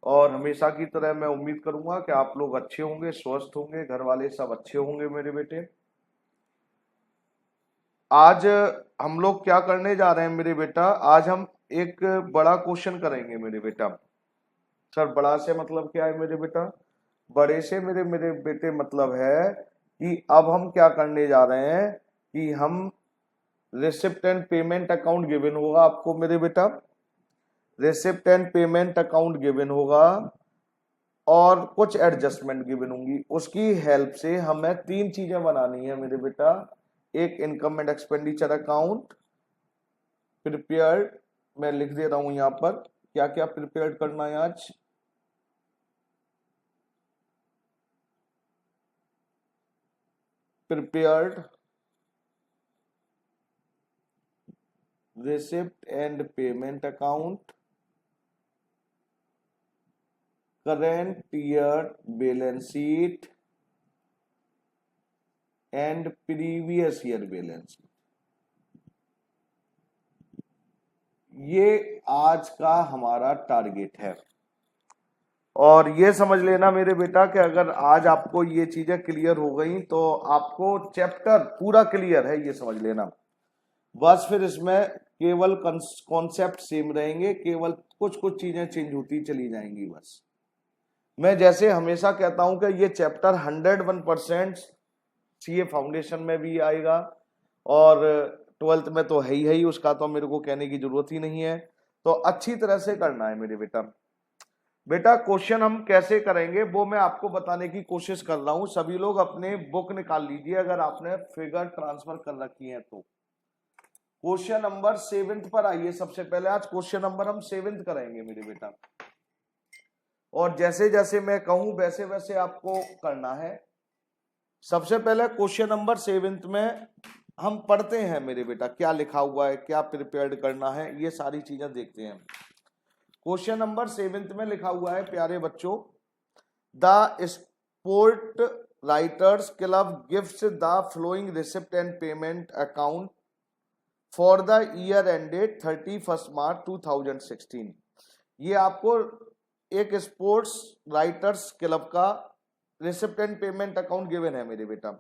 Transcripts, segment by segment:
और हमेशा की तरह मैं उम्मीद करूंगा कि आप लोग अच्छे होंगे, स्वस्थ होंगे, घर वाले सब अच्छे होंगे मेरे बेटे। आज हम लोग क्या करने जा रहे हैं मेरे बेटा, आज हम एक बड़ा क्वेश्चन करेंगे मेरे बेटा। सर बड़ा से मतलब क्या है मेरे बेटा? बड़े से मेरे मेरे बेटे मतलब है कि अब हम क्या करने जा रहे हैं कि हम receipt and payment account given होगा आपको मेरे बेटा, receipt and payment account given होगा और कुछ एडजस्टमेंट गिवन होंगी। उसकी हेल्प से हमें तीन चीजें बनानी है मेरे बेटा। एक income and expenditure account prepared, मैं लिख दे रहा हूं यहां पर क्या क्या प्रिपेयर्ड करना है आज। Prepared receipt and payment account, current year balance sheet and previous year balance sheet. ये आज का हमारा टारगेट है। और ये समझ लेना मेरे बेटा कि अगर आज आपको ये चीजें क्लियर हो गई तो आपको चैप्टर पूरा क्लियर है, ये समझ लेना। बस फिर इसमें केवल कॉन्सेप्ट सेम रहेंगे, केवल कुछ कुछ चीजें चेंज होती चली जाएंगी बस। मैं जैसे हमेशा कहता हूं कि ये चैप्टर 101% सीए फाउंडेशन में भी आएगा और 12th में तो है ही, उसका तो मेरे को कहने की जरूरत ही नहीं है। तो अच्छी तरह से करना है मेरे बेटा। बेटा क्वेश्चन हम कैसे करेंगे वो मैं आपको बताने की कोशिश कर रहा हूं। सभी लोग अपने बुक निकाल लीजिए अगर आपने फिगर ट्रांसफर कर रखी है तो। क्वेश्चन नंबर 7 पर आइए। सबसे पहले आज क्वेश्चन नंबर हम 7 करेंगे मेरे बेटा, और जैसे जैसे मैं कहूं वैसे वैसे आपको करना है। सबसे पहले क्वेश्चन नंबर 7 में हम पढ़ते हैं मेरे बेटा क्या लिखा हुआ है, क्या प्रिपेयर्ड करना है, ये सारी चीजें देखते हैं। क्वेश्चन नंबर 7 में लिखा हुआ है प्यारे बच्चों, the sport writers club gives the flowing receipt and payment account for the year ended 31 मार्च 2016। ये आपको एक स्पोर्ट्स राइटर्स क्लब का receipt and payment account given है मेरे बेटा।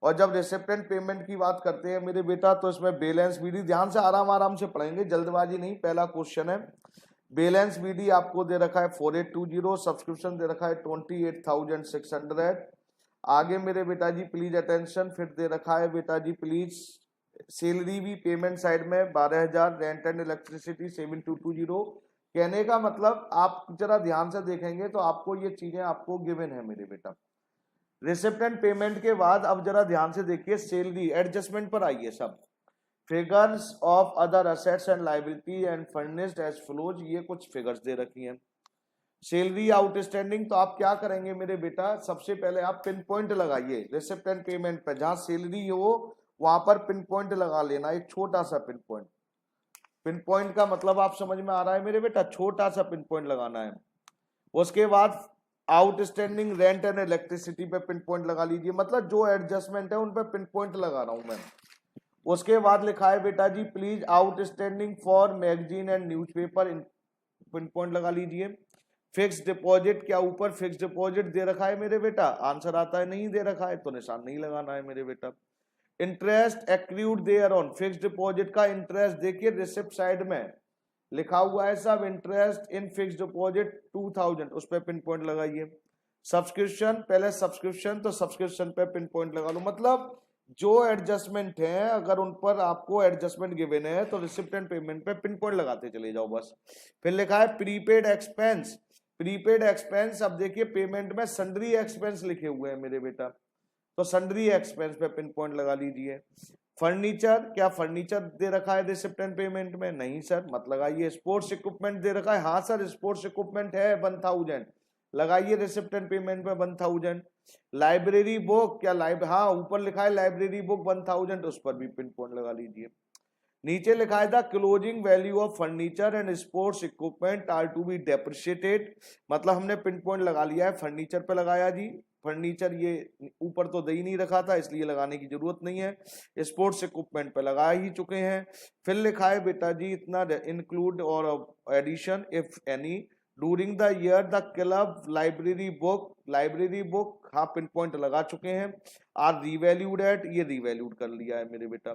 और जब रिसिप्ट एंड पेमेंट की बात करते हैं मेरे बेटा तो इसमें बैलेंस बीडी, ध्यान से आराम आराम से पढ़ेंगे, जल्दबाजी नहीं। पहला क्वेश्चन है बैलेंस बीडी आपको दे रखा है 4820, सब्सक्रिप्शन दे रखा है 28,600। आगे मेरे बेटा जी प्लीज अटेंशन, फिर दे रखा है बेटा जी प्लीज सैलरी भी पेमेंट साइड में 12,000, रेंट एंड इलेक्ट्रिसिटी 7220। कहने का मतलब आप जरा ध्यान से देखेंगे तो आपको ये चीजें आपको गिवन है मेरे बेटा। रिसिप्ट एंड पेमेंट के बाद अब जरा ध्यान से देखिए सैलरी एडजस्टमेंट पर आइए सब। Figures of other assets and liability and furnished as flows, ये कुछ फिगर्स दे रखी हैं। सैलरी आउटस्टैंडिंग, तो आप क्या करेंगे मेरे बेटा, सबसे पहले आप पिन पॉइंट लगाइए रिसिप्ट एंड पेमेंट पे, जहां सैलरी हो वहां पर पिन पॉइंट लगा लेना, एक छोटा सा पिन पॉइंट। पिन पॉइंट का मतलब आप समझ में आ रहा है मेरे बेटा, छोटा सा पिन पॉइंट लगाना है। उसके बाद आउटस्टैंडिंग रेंट एंड इलेक्ट्रिसिटी पे पिन पॉइंट लगा लीजिए, मतलब जो एडजस्टमेंट है उन पे पिन पॉइंट लगा रहा हूं मैं। उसके बाद लिखा है बेटा जी please outstanding for magazine and newspaper, pin point लगा लीजिए। फिक्स डिपॉजिट, क्या ऊपर फिक्स डिपॉजिट दे रखा है मेरे बेटा? आंसर आता है नहीं दे रखा है तो निशान नहीं लगाना है मेरे बेटा। Interest accrued there on, fix deposit का इंटरेस्ट देखिए रिसिप्ट साइड में लिखा हुआ है सब, इंटरेस्ट इन फिक्स डिपॉजिट 2000, उस पर पिन पॉइंट लगाइए। सब्सक्रिप्शन, पहले सब्सक्रिप्शन तो सब्सक्रिप्शन पे पिन पॉइंट लगा लो, मतलब जो एडजस्टमेंट है अगर उन पर आपको एडजस्टमेंट गिवन है तो रिसिप्ट एंड पेमेंट पे पिन पॉइंट लगाते चले जाओ बस। फिर लिखा है प्रीपेड एक्सपेंस, प्रीपेड एक्सपेंस, अब देखिए पेमेंट में सन्ड्री एक्सपेंस लिखे हुए हैं मेरे बेटा, तो सन्ड्री एक्सपेंस पे पिन पॉइंट लगा लीजिए। फर्नीचर, क्या फर्नीचर दे रखा है रिसिप्ट एंड पेमेंट में? नहीं सर, मत लगाइए। स्पोर्ट्स इक्विपमेंट दे रखा है, हाँ सर स्पोर्ट्स इक्विपमेंट है 1000, लगाइए रिसिप्ट एंड पेमेंट में 1000। लाइब्रेरी बुक, क्या हाँ ऊपर लिखा है लाइब्रेरी बुक 1000, उस पर भी पिन पॉइंट लगा लीजिए। नीचे लिखा है the closing value of furniture and sports equipment are to be depreciated, मतलब हमने पिन पॉइंट लगा लिया है, फर्नीचर पे लगाया जी, फर्नीचर ये ऊपर तो दे ही नहीं रखा था इसलिए लगाने की जरूरत नहीं है, स्पोर्ट्स इक्विपमेंट पे लगा ही चुके हैं। फिर लिखा है बेटा जी इतना इंक्लूड और addition if any during the year the club library book हाँ पिन पॉइंट लगा चुके हैं, आर रिवैल्यूड एट, ये रिवैल्यूड कर लिया है मेरे बेटा।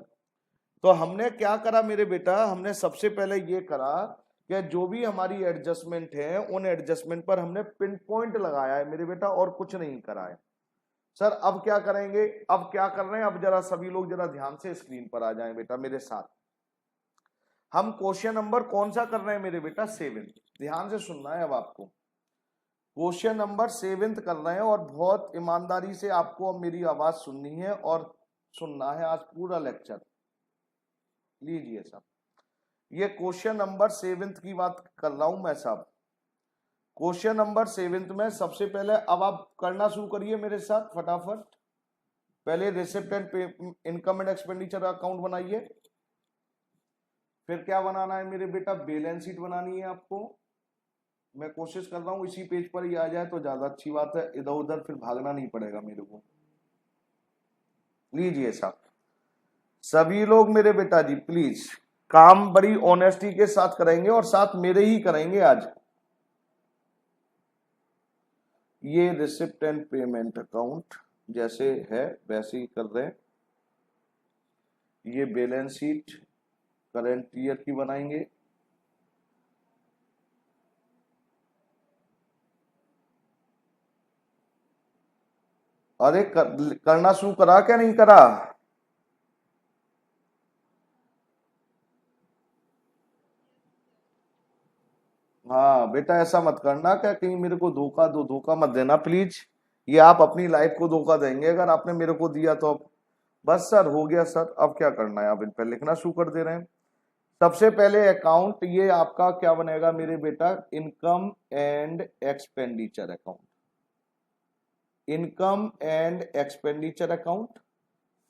तो हमने क्या करा मेरे बेटा, हमने सबसे पहले ये करा कि जो भी हमारी एडजस्टमेंट है उन एडजस्टमेंट पर हमने पिन पॉइंट लगाया है मेरे बेटा, और कुछ नहीं करा है। सर अब क्या करेंगे, अब क्या कर रहे हैं, अब जरा सभी लोग जरा ध्यान से स्क्रीन पर आ जाएं बेटा मेरे साथ। हम क्वेश्चन नंबर कौन सा कर रहे हैं मेरे बेटा, 7, ध्यान से सुनना है अब आपको। क्वेश्चन नंबर 7 कर रहे हैं और बहुत ईमानदारी से आपको अब मेरी आवाज सुननी है और सुनना है आज पूरा लेक्चर। लीजिए साहब, ये क्वेश्चन नंबर 7 की बात कर रहा हूं मैं साहब। क्वेश्चन नंबर 7 में सबसे पहले अब आप करना शुरू करिए मेरे साथ फटाफट। पहले receipt and income and expenditure account बनाइए, फिर क्या बनाना है मेरे बेटा, बैलेंस शीट बनानी है आपको। मैं कोशिश कर रहा हूं इसी पेज पर ही आ जाए तो ज्यादा अच्छी बात है, इधर उधर फिर भागना नहीं पड़ेगा मेरे को। लीजिए साहब, सभी लोग मेरे बेटा जी प्लीज काम बड़ी ऑनेस्टी के साथ करेंगे और साथ मेरे ही करेंगे आज। ये रिसिप्ट एंड पेमेंट अकाउंट जैसे है वैसे ही कर रहे हैं। ये बैलेंस शीट करंट ईयर की बनाएंगे। अरे करना शुरू करा क्या नहीं करा? हाँ बेटा ऐसा मत करना क्या कहीं मेरे को धोखा मत देना प्लीज। ये आप अपनी लाइफ को धोखा देंगे अगर आपने मेरे को दिया तो। अब बस सर हो गया सर, अब क्या करना है, आप इन पर लिखना शुरू कर दे रहे हैं। सबसे पहले अकाउंट ये आपका क्या बनेगा मेरे बेटा, income and expenditure account. Income and expenditure account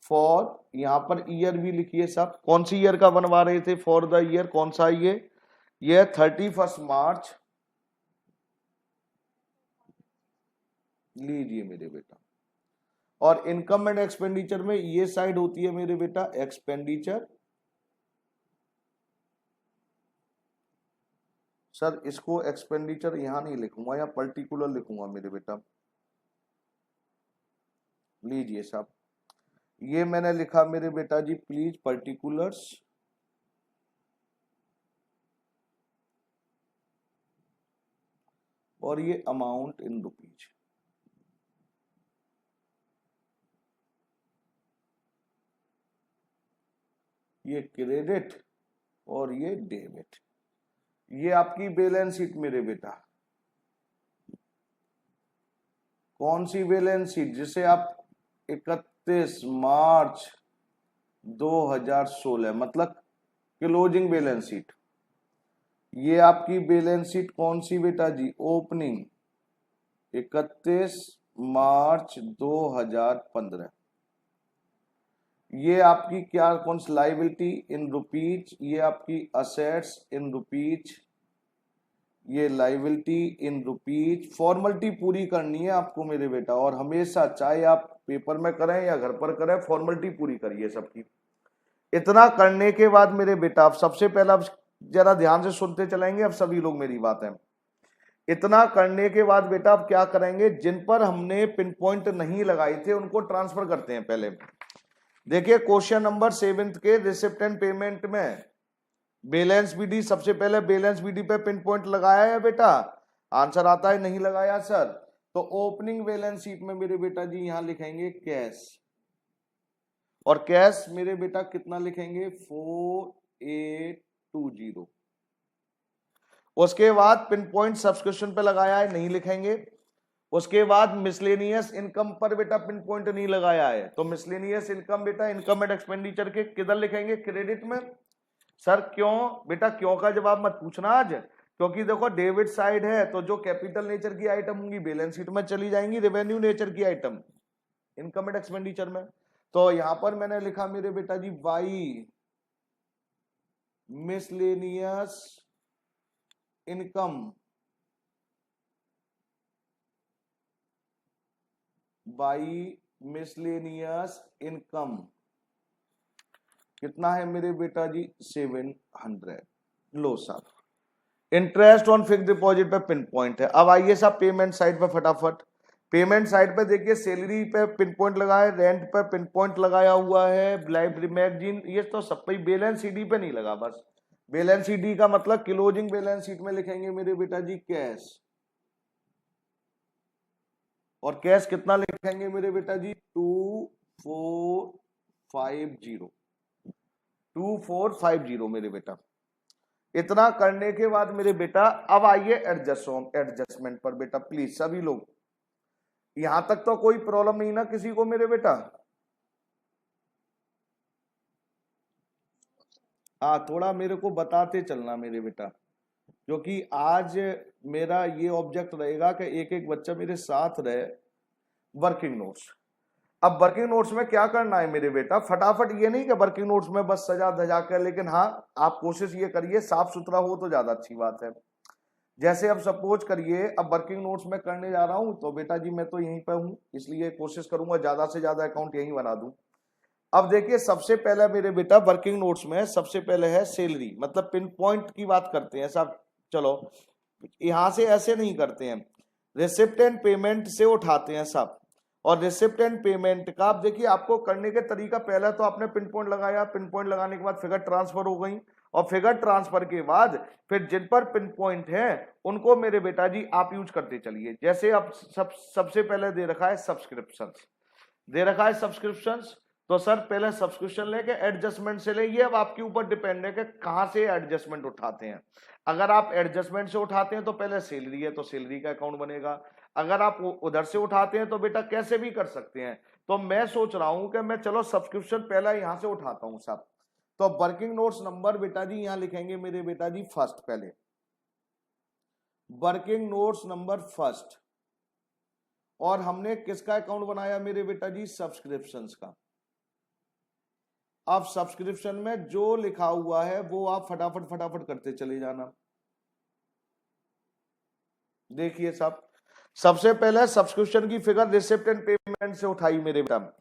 for, यहां पर ईयर भी लिखिए साहब, कौन सी ईयर का बनवा रहे थे, फॉर द ईयर कौन सा ये 31 मार्च। लीजिए मेरे बेटा, और इनकम एंड एक्सपेंडिचर में ये साइड होती है मेरे बेटा एक्सपेंडिचर। सर इसको एक्सपेंडिचर यहां नहीं लिखूंगा, या पर्टिकुलर लिखूंगा मेरे बेटा। लीजिए साहब, ये मैंने लिखा मेरे बेटा जी प्लीज पर्टिकुलर्स, और ये अमाउंट इन रुपीज। ये क्रेडिट और ये डेबिट। ये आपकी बैलेंस शीट मेरे बेटा। कौन सी बैलेंस शीट, जिसे आप 31 मार्च 2016 मतलब क्लोजिंग बैलेंस शीट। ये आपकी बैलेंस शीट कौन सी बेटा जी, ओपनिंग 31 मार्च 2015। ये आपकी क्या कौन सी लाइबिलिटी इन रुपीज, ये आपकी असेट्स इन रुपीज, ये लाइबिलिटी इन रुपीज। फॉर्मेलिटी पूरी करनी है आपको मेरे बेटा, और हमेशा चाहे आप पेपर में करें या घर पर करें फॉर्मेलिटी पूरी करिए सबकी। इतना करने के बाद मेरे बेटा आप सबसे पहला जरा ध्यान से सुनते चलेंगे अब सभी लोग मेरी बात है। इतना करने के बाद बेटा आप क्या करेंगे, जिन पर हमने पिन पॉइंट नहीं लगाए थे उनको ट्रांसफर करते हैं पहले। देखिए क्वेश्चन नंबर 7 के रिसिप्ट एंड पेमेंट में बैलेंस बीडी, सबसे पहले बैलेंस बीडी पे पिन पॉइंट लगाया है बेटा, आंसर आता है नहीं लगाया सर। तो ओपनिंग बैलेंस शीट में मेरे बेटा जी यहां लिखेंगे कैश, और कैश मेरे बेटा कितना लिखेंगे 4820। उसके बाद पिन पॉइंट सब्सक्रिप्शन पे लगाया है नहीं लिखेंगे। उसके बाद मिसलेनियस इनकम पर बेटा पिन पॉइंट नहीं लगाया है, तो मिसलेनियस इनकम बेटा इनकम एंड एक्सपेंडिचर के किधर लिखेंगे, क्रेडिट में। सर क्यों बेटा, क्यों का जवाब मत पूछना आज, क्योंकि देखो डेबिट साइड है तो जो कैपिटल नेचर की आइटम होंगी बैलेंस शीट में चली जाएंगी, रेवेन्यू नेचर की आइटम इनकम एंड एक्सपेंडिचर में। तो यहां पर मैंने लिखा मेरे बेटा जी by miscellaneous income by miscellaneous income कितना है मेरे बेटा जी 700। लो साहब इंटरेस्ट ऑन फिक्स डिपॉजिट पे पिन पॉइंट है। अब आइए साहब पेमेंट साइड पे फटाफट। पेमेंट साइड पे देखिए सैलरी पे पिन पॉइंट लगा है, रेंट पे पिन पॉइंट लगाया हुआ है, लाइब्रेरी मैगजीन, ये तो सब पे। बैलेंस शीट पे नहीं लगा, बस बैलेंस शीट का मतलब क्लोजिंग बैलेंस शीट में लिखेंगे मेरे बेटा जी कैश। और कैश कितना लिखेंगे मेरे बेटा जी 2450 मेरे बेटा। इतना करने के बाद मेरे बेटा अब आइए एडजस्टमेंट पर बेटा प्लीज सभी लोग। यहां तक तो कोई प्रॉब्लम नहीं ना किसी को मेरे बेटा? हाँ थोड़ा मेरे को बताते चलना मेरे बेटा, क्योंकि आज मेरा ये ऑब्जेक्ट रहेगा कि एक एक बच्चा मेरे साथ रहे। वर्किंग नोट्स, अब वर्किंग नोट्स में क्या करना है मेरे बेटा, फटाफट ये नहीं कि वर्किंग नोट्स में बस सजा धजा कर, लेकिन हाँ आप कोशिश ये करिए साफ सुथरा हो तो ज्यादा अच्छी बात है। जैसे अब सपोज करिए अब वर्किंग नोट्स में करने जा रहा हूं तो बेटा जी मैं तो यहीं पे हूं, इसलिए कोशिश करूंगा ज्यादा से ज्यादा अकाउंट यहीं बना दूं। अब देखिए सबसे पहले मेरे बेटा वर्किंग नोट्स में सबसे पहले है सैलरी, मतलब पिन पॉइंट की बात करते हैं साहब। चलो यहां से ऐसे नहीं करते हैं, रिसिप्ट एंड पेमेंट से उठाते हैं साहब। और रिसिप्ट एंड पेमेंट का आप देखिए आपको करने के तरीका, पहले तो आपने पिन पॉइंट लगाया, पिन पॉइंट लगाने के बाद फिगर ट्रांसफर हो गई, और फिगर ट्रांसफर के बाद फिर जिन पर पिन पॉइंट है उनको मेरे बेटा जी आप यूज करते चलिए। जैसे अब सबसे पहले दे रखा है सब्सक्रिप्शन, दे रखा है सब्सक्रिप्शन, तो सर पहले सब्सक्रिप्शन लेके एडजस्टमेंट से ले, ये अब आपके ऊपर डिपेंड है कि कहां से एडजस्टमेंट उठाते हैं। अगर आप एडजस्टमेंट से उठाते हैं तो पहले सैलरी है तो सैलरी का अकाउंट बनेगा, अगर आप उधर से उठाते हैं तो बेटा कैसे भी कर सकते हैं। तो मैं सोच रहा हूं कि मैं चलो सब्सक्रिप्शन पहले यहां से उठाता हूं साहब। तो वर्किंग नोट्स नंबर बेटा जी यहां लिखेंगे मेरे बेटा जी फर्स्ट, पहले वर्किंग नोट्स नंबर फर्स्ट, और हमने किसका अकाउंट बनाया मेरे बेटा जी सब्सक्रिप्शंस का। अब सब्सक्रिप्शन में जो लिखा हुआ है वो आप फटाफट फटाफट करते चले जाना। देखिए साहब सबसे पहले सब्सक्रिप्शन की फिगर रिसिप्ट एंड पेमेंट से उठाई मेरे बेटा।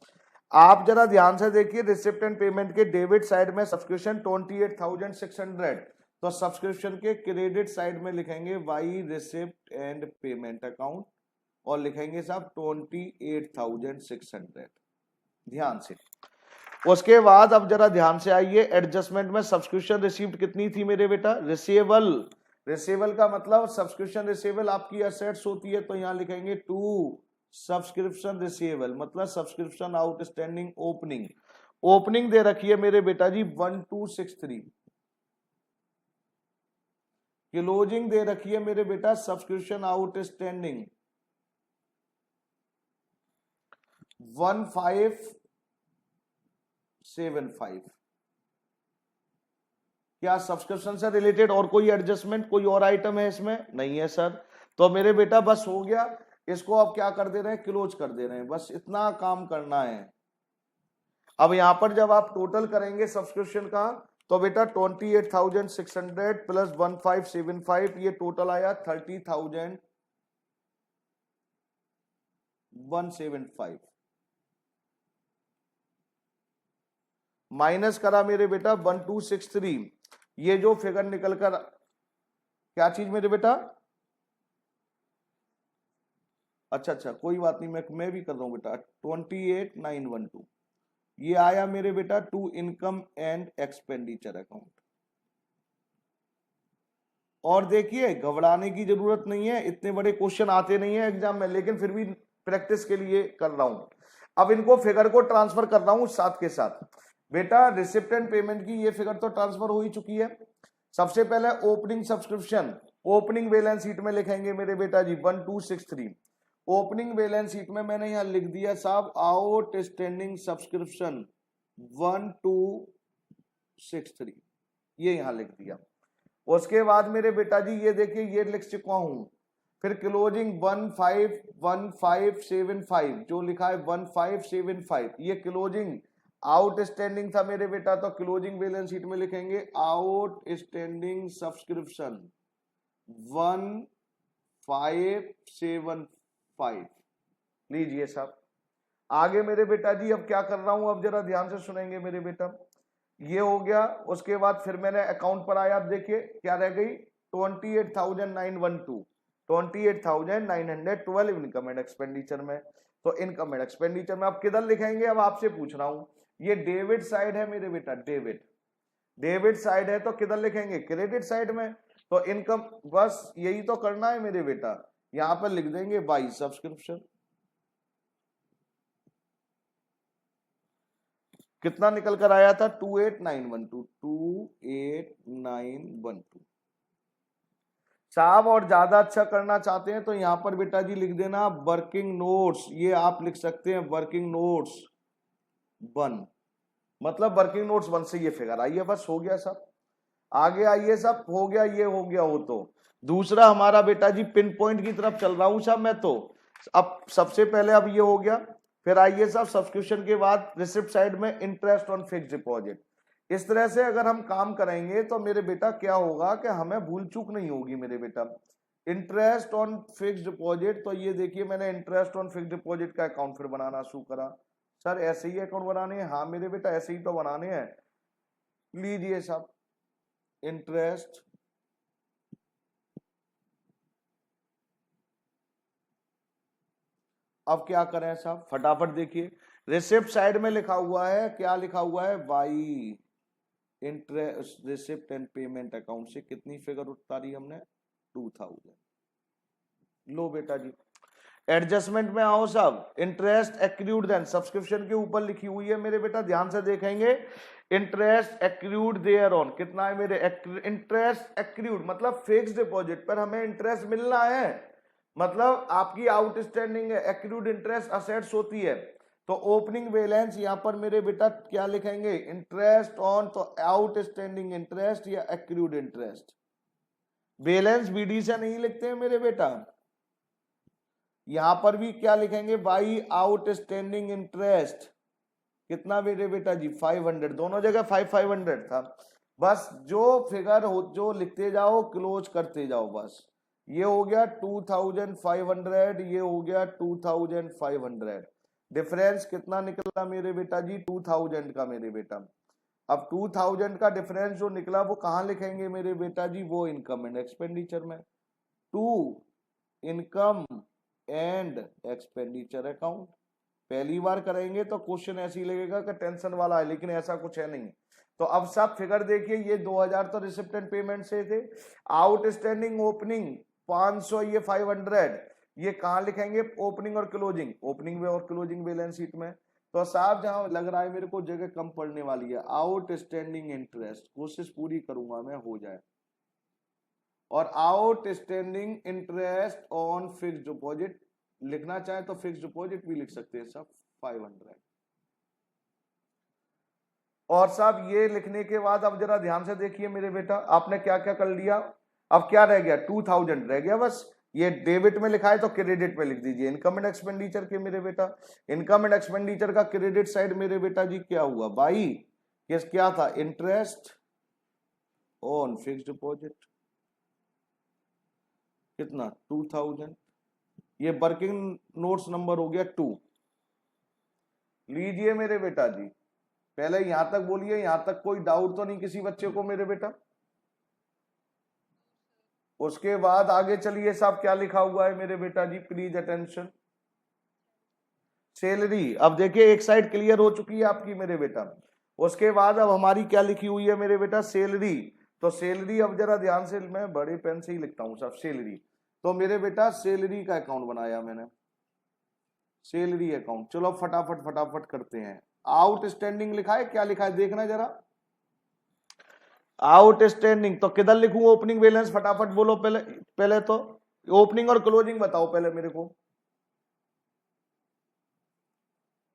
आप जरा ध्यान से देखिए रिसिप्ट एंड पेमेंट के डेबिट साइड में सब्सक्रिप्शन 28,600, तो सब्सक्रिप्शन के क्रेडिट साइड में लिखेंगे by receipt and payment account और लिखेंगे साहब 28,600। ध्यान से उसके बाद अब जरा ध्यान से आइए, एडजस्टमेंट में सब्सक्रिप्शन रिसीव्ड कितनी थी मेरे बेटा, रिसीवेबल। रिसीवेबल का मतलब सब्सक्रिप्शन रिसीवेबल आपकी असेट्स होती है, तो यहां लिखेंगे टू सब्सक्रिप्शन रिसीवेबल, मतलब सब्सक्रिप्शन आउटस्टैंडिंग ओपनिंग। ओपनिंग दे रखी है मेरे बेटा जी 1263, क्लोजिंग दे रखी है मेरे बेटा सब्सक्रिप्शन आउटस्टैंडिंग 1575। क्या सब्सक्रिप्शन से रिलेटेड और कोई एडजस्टमेंट, कोई और आइटम है इसमें? नहीं है सर। तो मेरे बेटा बस हो गया, इसको अब क्या कर दे रहे हैं, क्लोज कर दे रहे हैं, बस इतना काम करना है। अब यहां पर जब आप टोटल करेंगे सब्सक्रिप्शन का तो बेटा 28,600 प्लस 1575, ये टोटल आया 30,175, माइनस करा मेरे बेटा 1263, ये जो फिगर निकल कर क्या चीज मेरे बेटा, अच्छा कोई बात नहीं, मैं भी कर रहा हूं बेटा 28,912, ये आया मेरे बेटा to income and expenditure account. और देखिए घबराने की जरूरत नहीं है, इतने बड़े क्वेश्चन आते नहीं है एग्जाम में, लेकिन फिर भी प्रैक्टिस के लिए कर रहा हूं। अब इनको फिगर को ट्रांसफर कर रहा हूं साथ के साथ। बेटा रिसिप्ट एंड पेमेंट की ये फिगर तो ट्रांसफर हो ही चुकी है। सबसे पहले opening subscription, opening balance sheet में लिखेंगे मेरे बेटा जी 1263। ओपनिंग बैलेंस शीट में मैंने यहां लिख दिया साहब आउटस्टैंडिंग सब्सक्रिप्शन 1263, ये यहां लिख दिया। उसके बाद मेरे बेटा जी ये देखिए ये लिख चुका हूं, फिर क्लोजिंग 151575 जो लिखा है 1575, ये क्लोजिंग आउट स्टैंडिंग था मेरे बेटा, तो क्लोजिंग बैलेंस शीट में लिखेंगे आउट स्टैंडिंग सब्सक्रिप्शन 1575। लीजिए साहब, आगे मेरे बेटा जी अब क्या कर रहा हूं, अब जरा ध्यान से सुनेंगे मेरे बेटा। ये हो गया, उसके बाद फिर मैंने अकाउंट पर आया, अब देखिए क्या रह गई 28,912, 28,912 इनकम एंड एक्सपेंडिचर में। तो इनकम एंड एक्सपेंडिचर में अब किधर लिखेंगे, अब आपसे पूछ रहा हूं, ये डेबिट साइड है मेरे बेटा, डेबिट साइड है तो किधर लिखेंगे, क्रेडिट साइड में। तो इनकम, बस यही तो करना है मेरे बेटा, यहां पर लिख देंगे बाई सब्सक्रिप्शन। कितना निकल कर आया था 28,912, 28,912 साहब। और ज्यादा अच्छा करना चाहते हैं तो यहां पर बेटा जी लिख देना वर्किंग नोट्स, ये आप लिख सकते हैं वर्किंग नोट्स 1, मतलब वर्किंग नोट्स 1 से ये फिगर आई है, बस हो गया साहब। आगे आइए साहब, हो गया, ये हो गया। वो तो दूसरा हमारा बेटा जी पिन पॉइंट की तरफ चल रहा हूं साहब मैं तो। अब सबसे पहले अब ये हो गया, फिर आइए साहब सब्सक्रिप्शन के बाद रिसिप्ट साइड में इंटरेस्ट ऑन फिक्स्ड डिपॉजिट। इस तरह से अगर हम काम करेंगे तो मेरे बेटा क्या होगा कि हमें भूल चूक नहीं होगी मेरे बेटा। इंटरेस्ट ऑन फिक्स्ड डिपॉजिट, तो ये देखिए मैंने इंटरेस्ट ऑन फिक्स्ड डिपॉजिट का अकाउंट फिर बनाना शुरू करा। सर ऐसे ही अकाउंट बनाने हैं, हाँ मेरे बेटा ऐसे ही तो बनाने हैं। लीजिए साहब इंटरेस्ट अब क्या करें साहब, फटाफट देखिए रिसिप्ट साइड में लिखा हुआ है, क्या लिखा हुआ है, by interest receipt and payment account से कितनी फिगर उतारी हमने 2000। लो बेटा जी एडजस्टमेंट में आओ साहब, इंटरेस्ट एक्रूड देन सब्सक्रिप्शन के ऊपर लिखी हुई है मेरे बेटा, ध्यान से देखेंगे इंटरेस्ट एक्रूड देयर ऑन, कितना है मेरे इंटरेस्ट एक्रूड मतलब फिक्स्ड डिपॉजिट पर हमें इंटरेस्ट मिलना है, मतलब आपकी आउटस्टैंडिंग है, एक्रूड इंटरेस्ट असेट्स होती है। तो ओपनिंग बैलेंस यहां पर मेरे बेटा क्या लिखेंगे, इंटरेस्ट ऑन, तो आउटस्टैंडिंग इंटरेस्ट या एक्रूड इंटरेस्ट। बैलेंस बीडी से नहीं लिखते हैं मेरे बेटा, यहां पर भी क्या लिखेंगे, बाई आउटस्टैंडिंग इंटरेस्ट। कितना मेरे बेटा जी 500, दोनों जगह 500 था। बस जो फिगर हो जो लिखते जाओ क्लोज करते जाओ, बस ये हो गया 2500, ये हो गया 2500। डिफरेंस कितना निकला मेरे बेटा जी 2000 का मेरे बेटा। अब 2000 का डिफरेंस जो निकला वो कहां लिखेंगे मेरे बेटा जी, वो इनकम एंड एक्सपेंडिचर में, to income and expenditure account. पहली बार करेंगे तो क्वेश्चन ऐसे ही लगेगा कि टेंशन वाला है, लेकिन ऐसा कुछ है नहीं। तो अब सब फिगर देखिए, ये 2000 तो रिसिप्ट एंड पेमेंट से थे, आउटस्टैंडिंग ओपनिंग 500, ये 500, ये कहां लिखेंगे, ओपनिंग और क्लोजिंग, ओपनिंग में और क्लोजिंग बैलेंस शीट में। तो साहब जहां लग रहा है मेरे को जगह कम पड़ने वाली है, आउटस्टैंडिंग इंटरेस्ट, कोशिश पूरी करूंगा मैं हो जाए, और outstanding interest on fixed deposit लिखना चाहे तो फिक्स्ड डिपॉजिट भी लिख सकते हैं साहब 500। और साहब ये लिखने के बाद अब जरा ध्यान से देखिए मेरे बेटा, आपने क्या क्या कर लिया। अब क्या रह गया 2000 रह गया, बस ये डेबिट में लिखा है तो क्रेडिट में लिख दीजिए, इनकम एंड एक्सपेंडिचर के मेरे बेटा। इनकम एंड एक्सपेंडिचर का क्रेडिट साइड मेरे बेटा जी क्या हुआ, बाई ये क्या था, इंटरेस्ट ऑन फिक्स्ड डिपॉजिट, कितना 2000, ये वर्किंग नोट्स नंबर हो गया 2। लीजिए मेरे बेटा जी, पहले यहां तक बोलिए, यहां तक कोई डाउट तो नहीं किसी बच्चे को मेरे बेटा। उसके बाद आगे चलिए साहब, क्या लिखा हुआ है मेरे बेटा जी, प्लीज अटेंशन, सैलरी। अब देखिए एक साइड क्लियर हो चुकी है आपकी मेरे बेटा। उसके बाद अब हमारी क्या लिखी हुई है मेरे बेटा, सैलरी। तो सैलरी अब जरा ध्यान से, मैं बड़े पेन से ही लिखता हूं साहब सैलरी। तो मेरे बेटा सैलरी का अकाउंट बनाया मैंने, सैलरी अकाउंट। चलो फटाफट फटाफट करते हैं। आउटस्टैंडिंग लिखा है, क्या लिखा है देखना जरा, आउटस्टैंडिंग। तो किधर लिखूं ओपनिंग बैलेंस, फटाफट बोलो पहले, पहले तो ओपनिंग और क्लोजिंग बताओ पहले मेरे को।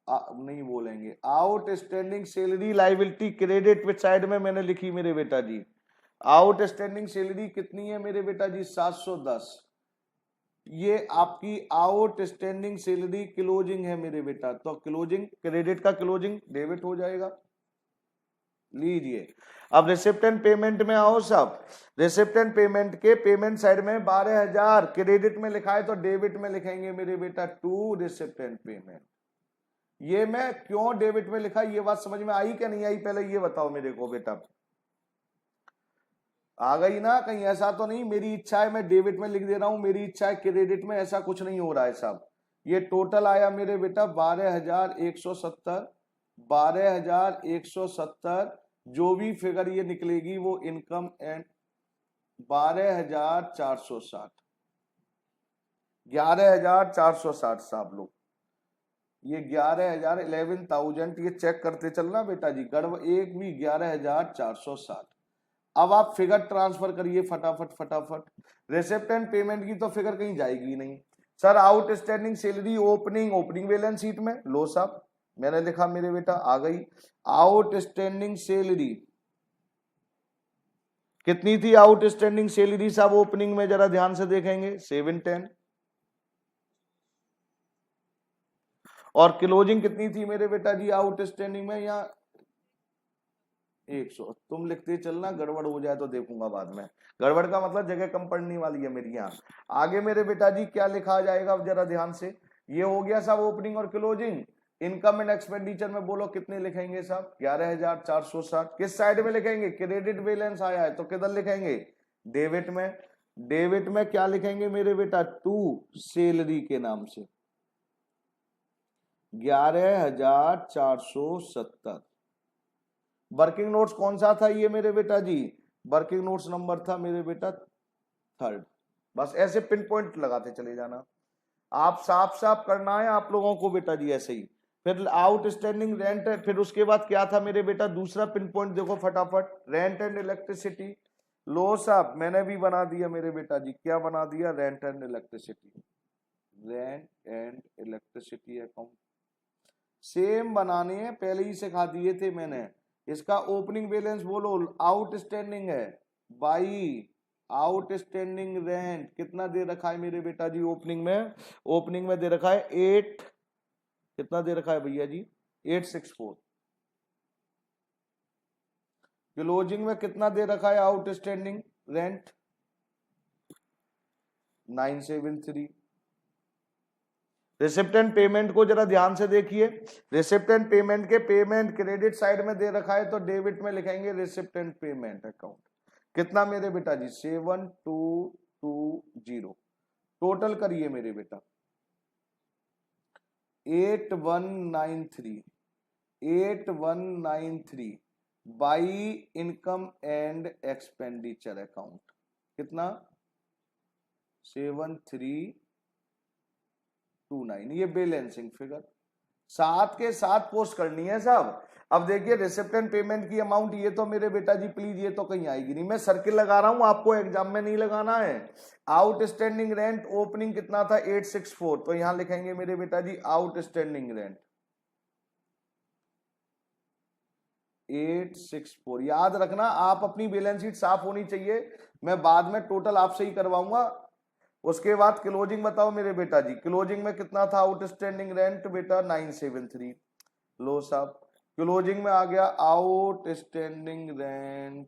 नहीं बोलेंगे, outstanding salary liability credit which side में मैंने लिखी मेरे बेटा जी। आउटस्टैंडिंग सैलरी कितनी है मेरे बेटा जी 710, ये आपकी आउटस्टैंडिंग सैलरी क्लोजिंग है मेरे बेटा, तो क्लोजिंग क्रेडिट का क्लोजिंग डेबिट हो जाएगा। लीजिए अब रिसिप्ट एंड पेमेंट में आओ सब। रिसिप्ट एंड पेमेंट के पेमेंट साइड में 12,000 क्रेडिट में लिखा है तो डेबिट में लिखेंगे मेरे बेटा टू रिसिप्ट एंड पेमेंट। ये मैं क्यों डेबिट में लिखा, ये बात समझ में आई क्या नहीं आई, पहले ये बताओ मेरे को बेटा। आ गई ना, कहीं ऐसा तो नहीं मेरी इच्छा है मैं डेबिट में लिख दे रहा हूं, मेरी इच्छा है क्रेडिट में, ऐसा कुछ नहीं हो रहा है साहब। ये टोटल आया मेरे बेटा 12,170, 12,170 जो भी फिगर ये निकलेगी वो इनकम एंड 12,460, 11,460 साहब लोग, ये 11,000 ये चेक करते चलना बेटा जी, गड़बड़ एक भी 11,460। अब आप फिगर ट्रांसफर करिए फटाफट फटाफट। रिसिप्ट एंड पेमेंट की तो फिगर कहीं जाएगी नहीं sir. Outstanding salary opening balance sheet में लो साहब, मैंने लिखा मेरे बेटा आ गई। आउटस्टैंडिंग सैलरी कितनी थी, आउटस्टैंडिंग सैलरी साहब ओपनिंग में जरा ध्यान से देखेंगे 710, और क्लोजिंग कितनी थी मेरे बेटा जी आउटस्टैंडिंग में, यहाँ 100। तुम लिखते चलना, गड़बड़ हो जाए तो देखूंगा बाद में, गड़बड़ का मतलब जगह कम पड़ने वाली है मेरी यहाँ। आगे मेरे बेटा जी क्या लिखा जाएगा अब जरा ध्यान से, ये हो गया साहब ओपनिंग और क्लोजिंग। इनकम एंड एक्सपेंडिचर में बोलो कितने लिखेंगे साहब, 11,460। किस साइड में लिखेंगे, क्रेडिट बैलेंस आया है तो किधर लिखेंगे, डेबिट में। डेबिट में क्या लिखेंगे मेरे बेटा, टू सैलरी के नाम से 11,470। वर्किंग नोट्स कौन सा था ये मेरे बेटा जी, वर्किंग नोट्स नंबर था मेरे बेटा 3rd। बस ऐसे पिन पॉइंट लगाते चले जाना, आप साफ साफ करना है आप लोगों को बेटा जी ऐसे ही। फिर आउटस्टैंडिंग रेंट, फिर उसके बाद क्या था मेरे बेटा दूसरा पिन पॉइंट देखो फटाफट, रेंट एंड इलेक्ट्रिसिटी। लो साहब मैंने भी बना दिया मेरे बेटा जी, क्या बना दिया, rent and electricity, rent and electricity account. Same बनाने हैं, पहले ही सिखा दिए थे मैंने। इसका ओपनिंग बैलेंस बोलो आउटस्टैंडिंग है बाई आउटस्टैंडिंग रेंट कितना दे रखा है मेरे बेटा जी ओपनिंग में, ओपनिंग में दे रखा है 8, कितना दे रखा है भैया जी 864। क्लोजिंग में कितना दे रखा है outstanding rent 973। Receipt and payment को जरा ध्यान से देखिए, रिसिप्ट एंड पेमेंट के पेमेंट क्रेडिट साइड में दे रखा है तो डेबिट में लिखेंगे रिसिप्ट एंड पेमेंट अकाउंट। कितना मेरे बेटा जी 7220। टोटल करिए मेरे बेटा 8193 by income and expenditure account, कितना 7329। ये बैलेंसिंग फिगर साथ के साथ पोस्ट करनी है साहब। अब देखिए रिसिप्ट एंड पेमेंट की अमाउंट ये तो मेरे बेटा जी प्लीज ये तो कहीं आएगी नहीं, मैं सर्किल लगा रहा हूं आपको एग्जाम में नहीं लगाना है। आउटस्टैंडिंग रेंट ओपनिंग कितना था 864, तो यहां लिखेंगे मेरे बेटा जी आउटस्टैंडिंग रेंट 864। याद रखना आप अपनी बैलेंस शीट साफ होनी चाहिए, मैं बाद में टोटल आपसे ही करवाऊंगा। उसके बाद क्लोजिंग बताओ मेरे बेटा जी, क्लोजिंग में कितना था आउटस्टैंडिंग रेंट बेटा 973। लो साहब क्लोजिंग में आ गया आउटस्टैंडिंग रेंट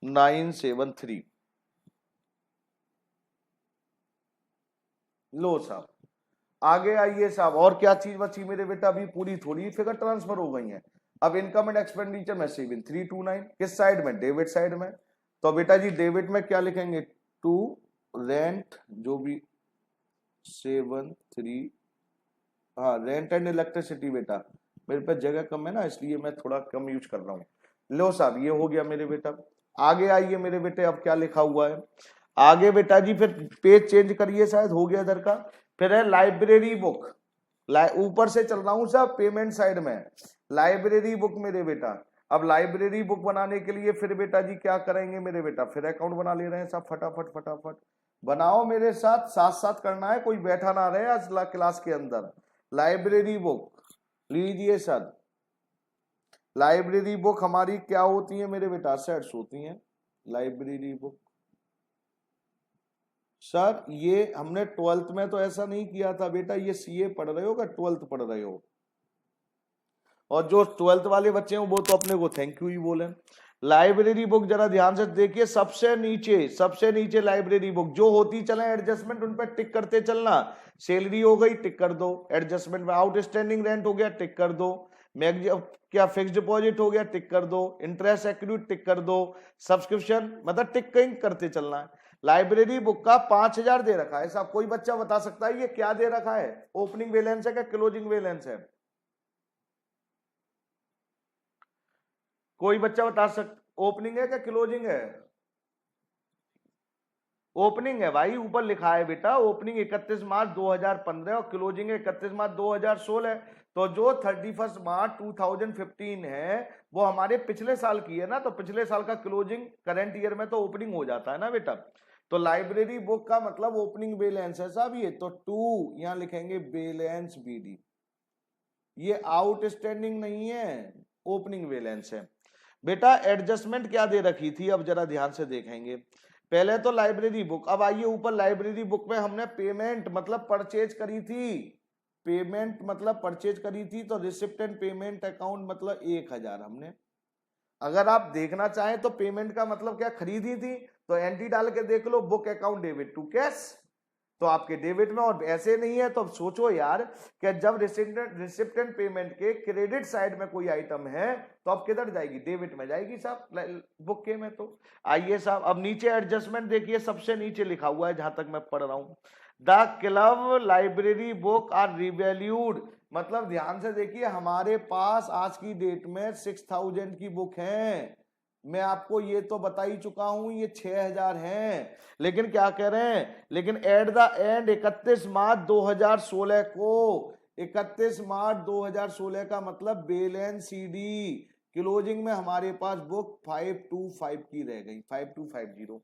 973। लो साहब आगे आइए साहब, और क्या चीज बची मेरे बेटा, अभी पूरी थोड़ी फिगर ट्रांसफर हो गई है। अब इनकम एंड एक्सपेंडिचर में 7329 किस साइड में, डेबिट साइड में। तो बेटा जी डेबिट में क्या लिखेंगे, टू रेंट जो भी 73, हाँ रेंट एंड इलेक्ट्रिसिटी बेटा मेरे पास जगह कम है ना इसलिए मैं थोड़ा कम यूज कर रहा हूँ। लो साहब ये हो गया मेरे बेटा। आगे आइए मेरे बेटे, अब क्या लिखा हुआ है आगे बेटा जी, फिर पेज चेंज करिए, शायद हो गया इधर का। फिर है लाइब्रेरी बुक, ऊपर से चल रहा हूं साहब पेमेंट साइड में, लाइब्रेरी बुक मेरे बेटा। अब लाइब्रेरी बुक बनाने के लिए फिर बेटा जी क्या करेंगे मेरे बेटा, फिर अकाउंट बना ले रहे हैं साहब, फटाफट फटाफट बनाओ मेरे साथ, साथ साथ करना है, कोई बैठा ना रहे आज क्लास के अंदर। लाइब्रेरी बुक लीजिए सर, लाइब्रेरी बुक हमारी क्या होती है मेरे बेटा, सेट्स होती हैं। लाइब्रेरी बुक सर ये हमने 12th में तो ऐसा नहीं किया था बेटा, ये सीए पढ़ रहे हो क्या 12th पढ़ रहे हो? और जो 12th वाले बच्चे हैं वो तो अपने को थैंक यू ही बोले। लाइब्रेरी बुक जरा ध्यान से देखिए, सबसे नीचे लाइब्रेरी बुक जो होती चले एडजस्टमेंट उन पर टिक करते चलना। सैलरी हो गई टिक कर दो, एडजस्टमेंट में आउटस्टैंडिंग रेंट हो गया टिक कर दो, क्या फिक्स डिपॉजिट हो गया टिक कर दो, इंटरेस्ट एक्रूड टिक कर दो, सब्सक्रिप्शन मतलब टिक कहीं करते चलना है। लाइब्रेरी बुक का 5000 दे रखा है साहब, कोई बच्चा बता सकता है ये क्या दे रखा है? ओपनिंग बैलेंस है क्या क्लोजिंग बैलेंस है? कोई बच्चा बता सकता, ओपनिंग है क्या क्लोजिंग है? ओपनिंग है भाई, ऊपर लिखा है बेटा ओपनिंग 31 मार्च 2015 और क्लोजिंग 31 मार्च 2016। तो जो 31 मार्च 2015 है वो हमारे पिछले साल की है ना, तो पिछले साल का क्लोजिंग करंट ईयर में तो ओपनिंग हो जाता है ना बेटा। तो लाइब्रेरी बुक का मतलब ओपनिंग बैलेंस है साहब ये, तो 2 यहां लिखेंगे बैलेंस बीडी, ये आउटस्टैंडिंग नहीं है, ओपनिंग बैलेंस है। बेटा एडजस्टमेंट क्या दे रखी थी अब जरा ध्यान से देखेंगे। पहले तो लाइब्रेरी बुक, अब आइए ऊपर लाइब्रेरी बुक में हमने पेमेंट मतलब परचेज करी थी, पेमेंट मतलब परचेज करी थी, तो रिसिप्ट एंड पेमेंट अकाउंट मतलब 1000 हमने। अगर आप देखना चाहें तो पेमेंट का मतलब क्या खरीदी थी, तो एंट्री डाल के देख लो, book account debit to cash, तो आपके डेबिट में। और ऐसे नहीं है तो अब सोचो यार कि जब रिसिप्ट एंड पेमेंट के क्रेडिट साइड में कोई आइटम है तो अब किधर जाएगी? डेबिट में जाएगी साहब बुक के में। तो आइए साहब अब नीचे एडजस्टमेंट देखिए, सबसे नीचे लिखा हुआ है जहां तक मैं पढ़ रहा हूं, the club library book are revalued, मतलब ध्यान से देखिए हमारे पास आज की डेट में 6000 की बुक है। मैं आपको ये तो बता ही चुका हूं ये 6000 हैं, लेकिन क्या कह रहे हैं, लेकिन एट द एंड 31 मार्च 2016 को, 31 मार्च 2016 का मतलब बैलेंस सीडी क्लोजिंग में हमारे पास बुक 525 की रह गई, 5250।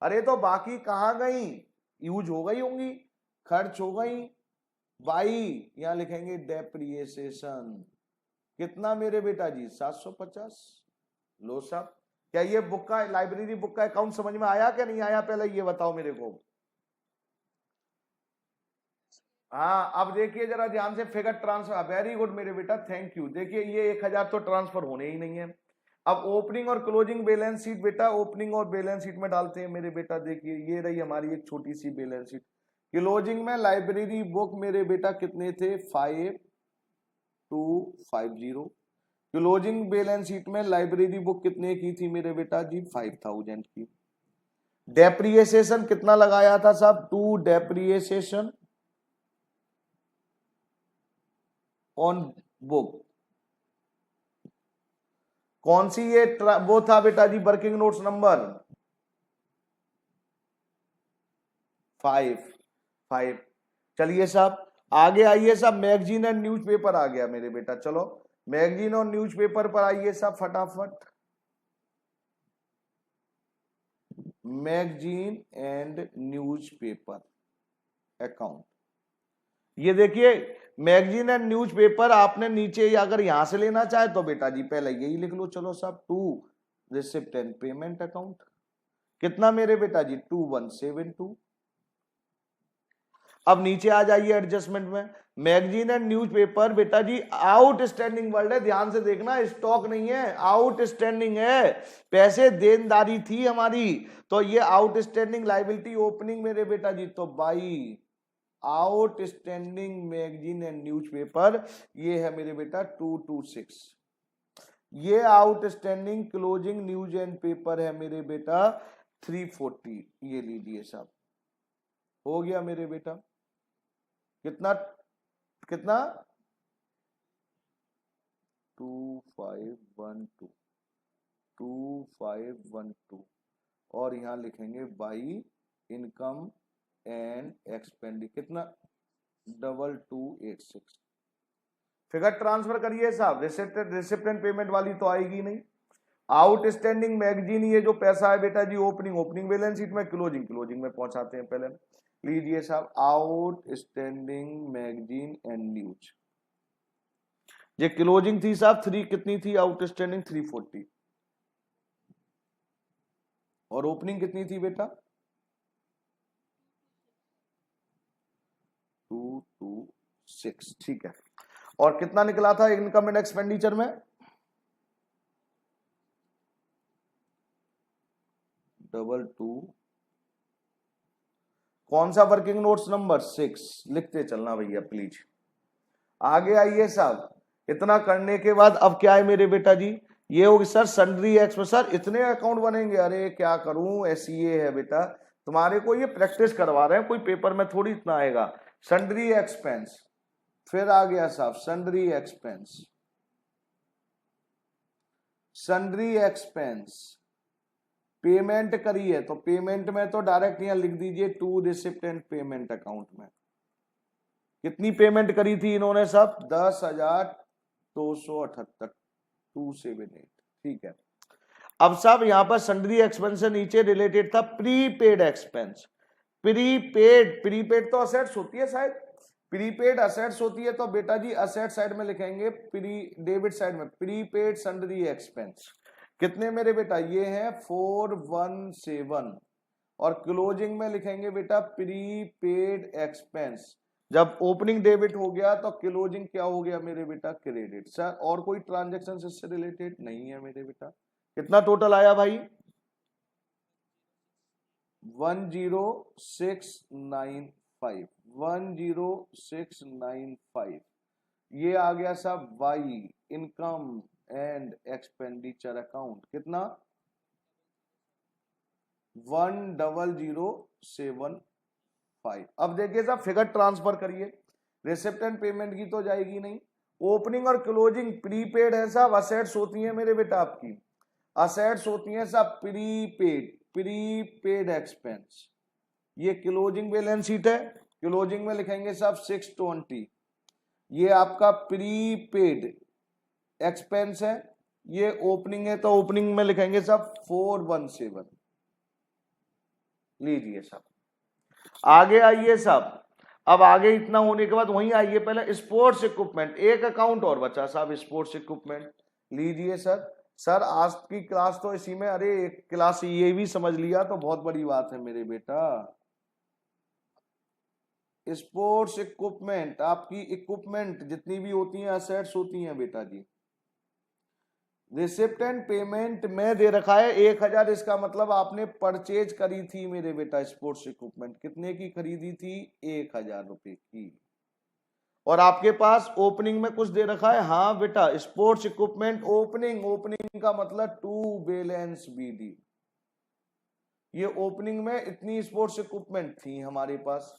अरे तो बाकी कहां गई? यूज हो गई होंगी, खर्च हो गई भाई। यहां लिखेंगे डेप्रिसिएशन, कितना मेरे बेटा जी? 750। लो साहब, क्या ये बुक का लाइब्रेरी बुक का अकाउंट समझ में आया क्या नहीं आया, पहले ये बताओ मेरे को। हाँ अब देखिए जरा ध्यान से, फिगर ट्रांसफर, वेरी गुड मेरे बेटा थैंक यू। देखिए ये 1000 तो ट्रांसफर होने ही नहीं है। अब ओपनिंग और क्लोजिंग बैलेंस शीट बेटा, ओपनिंग और बैलेंस शीट में डालते हैं मेरे बेटा। देखिए ये रही हमारी एक छोटी सी बैलेंस शीट। क्लोजिंग में लाइब्रेरी बुक मेरे बेटा कितने थे? 5250। क्लोजिंग बैलेंस शीट में लाइब्रेरी बुक कितने की थी मेरे बेटा जी? 5000 की। डेप्रिसिएशन कितना लगाया था साहब? 2 डेप्रिसिएशन ऑन बुक। कौन सी ये वो था बेटा जी वर्किंग नोट्स नंबर 5। चलिए साहब आगे आइए साहब, मैगजीन एंड न्यूज़पेपर आ गया मेरे बेटा। चलो मैगजीन और न्यूज़पेपर पर आइए साहब फटाफट। मैगजीन एंड न्यूज़पेपर अकाउंट, ये देखिए मैगजीन एंड न्यूज़पेपर आपने नीचे अगर यहां से लेना चाहे तो बेटा जी पहले यही लिख लो। चलो साहब 2 रिसिप्ट एंड पेमेंट अकाउंट, कितना मेरे बेटा जी? 2172। अब नीचे आ जाइए एडजस्टमेंट में, मैगजीन एंड न्यूज़पेपर बेटा जी आउटस्टैंडिंग वर्ड है, ध्यान से देखना, स्टॉक नहीं है, आउटस्टैंडिंग है, पैसे देनदारी थी हमारी, तो ये आउटस्टैंडिंग लायबिलिटी ओपनिंग मेरे बेटा जी। तो by outstanding magazine and newspaper ये है मेरे बेटा 226। ये outstanding closing news and paper है मेरे बेटा 340। ये लीजिए साहब, हो गया मेरे बेटा। कितना कितना? 2512, 2512 और यहां लिखेंगे बाई इनकम एंड एक्सपेंडिचर कितना? 2286। फिगर ट्रांसफर करिए साहब, रिसिप्ट एंड पेमेंट वाली तो आएगी नहीं। आउटस्टैंडिंग मैगजीन ये जो पैसा है बेटा जी ओपनिंग बैलेंस शीट में, क्लोजिंग में पहुंचाते हैं पहले। लीजिए साहब आउटस्टैंडिंग मैगजीन एंड न्यूज, ये क्लोजिंग थी साहब 3, कितनी थी आउटस्टैंडिंग? 340। और ओपनिंग कितनी थी बेटा? 226, ठीक है। और कितना निकला था इनकम एंड एक्सपेंडिचर में? 22। कौन सा वर्किंग नोट्स नंबर? 6। लिखते चलना भैया प्लीज। आगे आइए साहब, इतना करने के बाद अब क्या है मेरे बेटा जी, ये होगी सर सन्ड्री एक्सपेंस। सर इतने अकाउंट बनेंगे? अरे क्या करूं, एसईए है बेटा, तुम्हारे को ये प्रैक्टिस करवा रहे हैं, कोई पेपर में थोड़ी इतना आएगा। सन्ड्री एक्सपेंस, फिर आ गया साहब sundry expense, sundry expense payment करी है तो पेमेंट में तो डायरेक्ट यहां लिख दीजिए टू रिसिप्टेंट पेमेंट अकाउंट में। कितनी पेमेंट करी थी इन्होंने साहब? 10,278, 278, ठीक है। अब साहब यहां पर सन्ड्री एक्सपेंस से नीचे रिलेटेड था प्रीपेड एक्सपेंस। प्रीपेड तो असेट्स होती है शायद, प्रीपेड असेट्स होती है तो बेटा जी असेट साइड में लिखेंगे, डेबिट साइड में प्रीपेड सन्ड्री एक्सपेंस। कितने मेरे बेटा? ये है 417। और क्लोजिंग में लिखेंगे बेटा प्रीपेड एक्सपेंस। जब ओपनिंग डेबिट हो गया तो क्लोजिंग क्या हो गया मेरे बेटा? क्रेडिट। सर और कोई ट्रांजेक्शन इससे रिलेटेड नहीं है मेरे बेटा। कितना टोटल आया भाई? 10695, 10695। ये आ गया साहब by income and expenditure account. कितना? 10075। अब देखिए साहब फिगर ट्रांसफर करिए, रिसिप्ट एंड पेमेंट की तो जाएगी नहीं। ओपनिंग और क्लोजिंग प्रीपेड है साहब, असेट्स होती है मेरे बेटा, आपकी असेट्स होती है साहब प्रीपेड एक्सपेंस। ये क्लोजिंग बैलेंस शीट है, क्लोजिंग में लिखेंगे साहब 620। ये आपका प्रीपेड एक्सपेंस है, ये ओपनिंग है तो ओपनिंग में लिखेंगे साहब 417। लीजिए साहब आगे आइए साहब। अब आगे इतना होने के बाद वहीं आइए, पहले स्पोर्ट्स इक्विपमेंट, एक अकाउंट और बचा साहब स्पोर्ट्स इक्विपमेंट। लीजिए सर। सर आज की क्लास तो इसी में, अरे एक क्लास ये भी समझ लिया तो बहुत बड़ी बात है मेरे बेटा। स्पोर्ट्स इक्विपमेंट, आपकी इक्विपमेंट जितनी भी होती हैं असेट्स होती हैं बेटा जी। रिसिप्ट एंड पेमेंट में दे रखा है 1000, इसका मतलब आपने परचेज करी थी मेरे बेटा स्पोर्ट्स इक्विपमेंट। कितने की खरीदी थी? 1000 रुपए की। और आपके पास ओपनिंग में कुछ दे रखा है, हाँ बेटा स्पोर्ट्स इक्विपमेंट ओपनिंग, ओपनिंग का मतलब टू बैलेंस बीडी। ये ओपनिंग में इतनी स्पोर्ट्स इक्विपमेंट थी हमारे पास।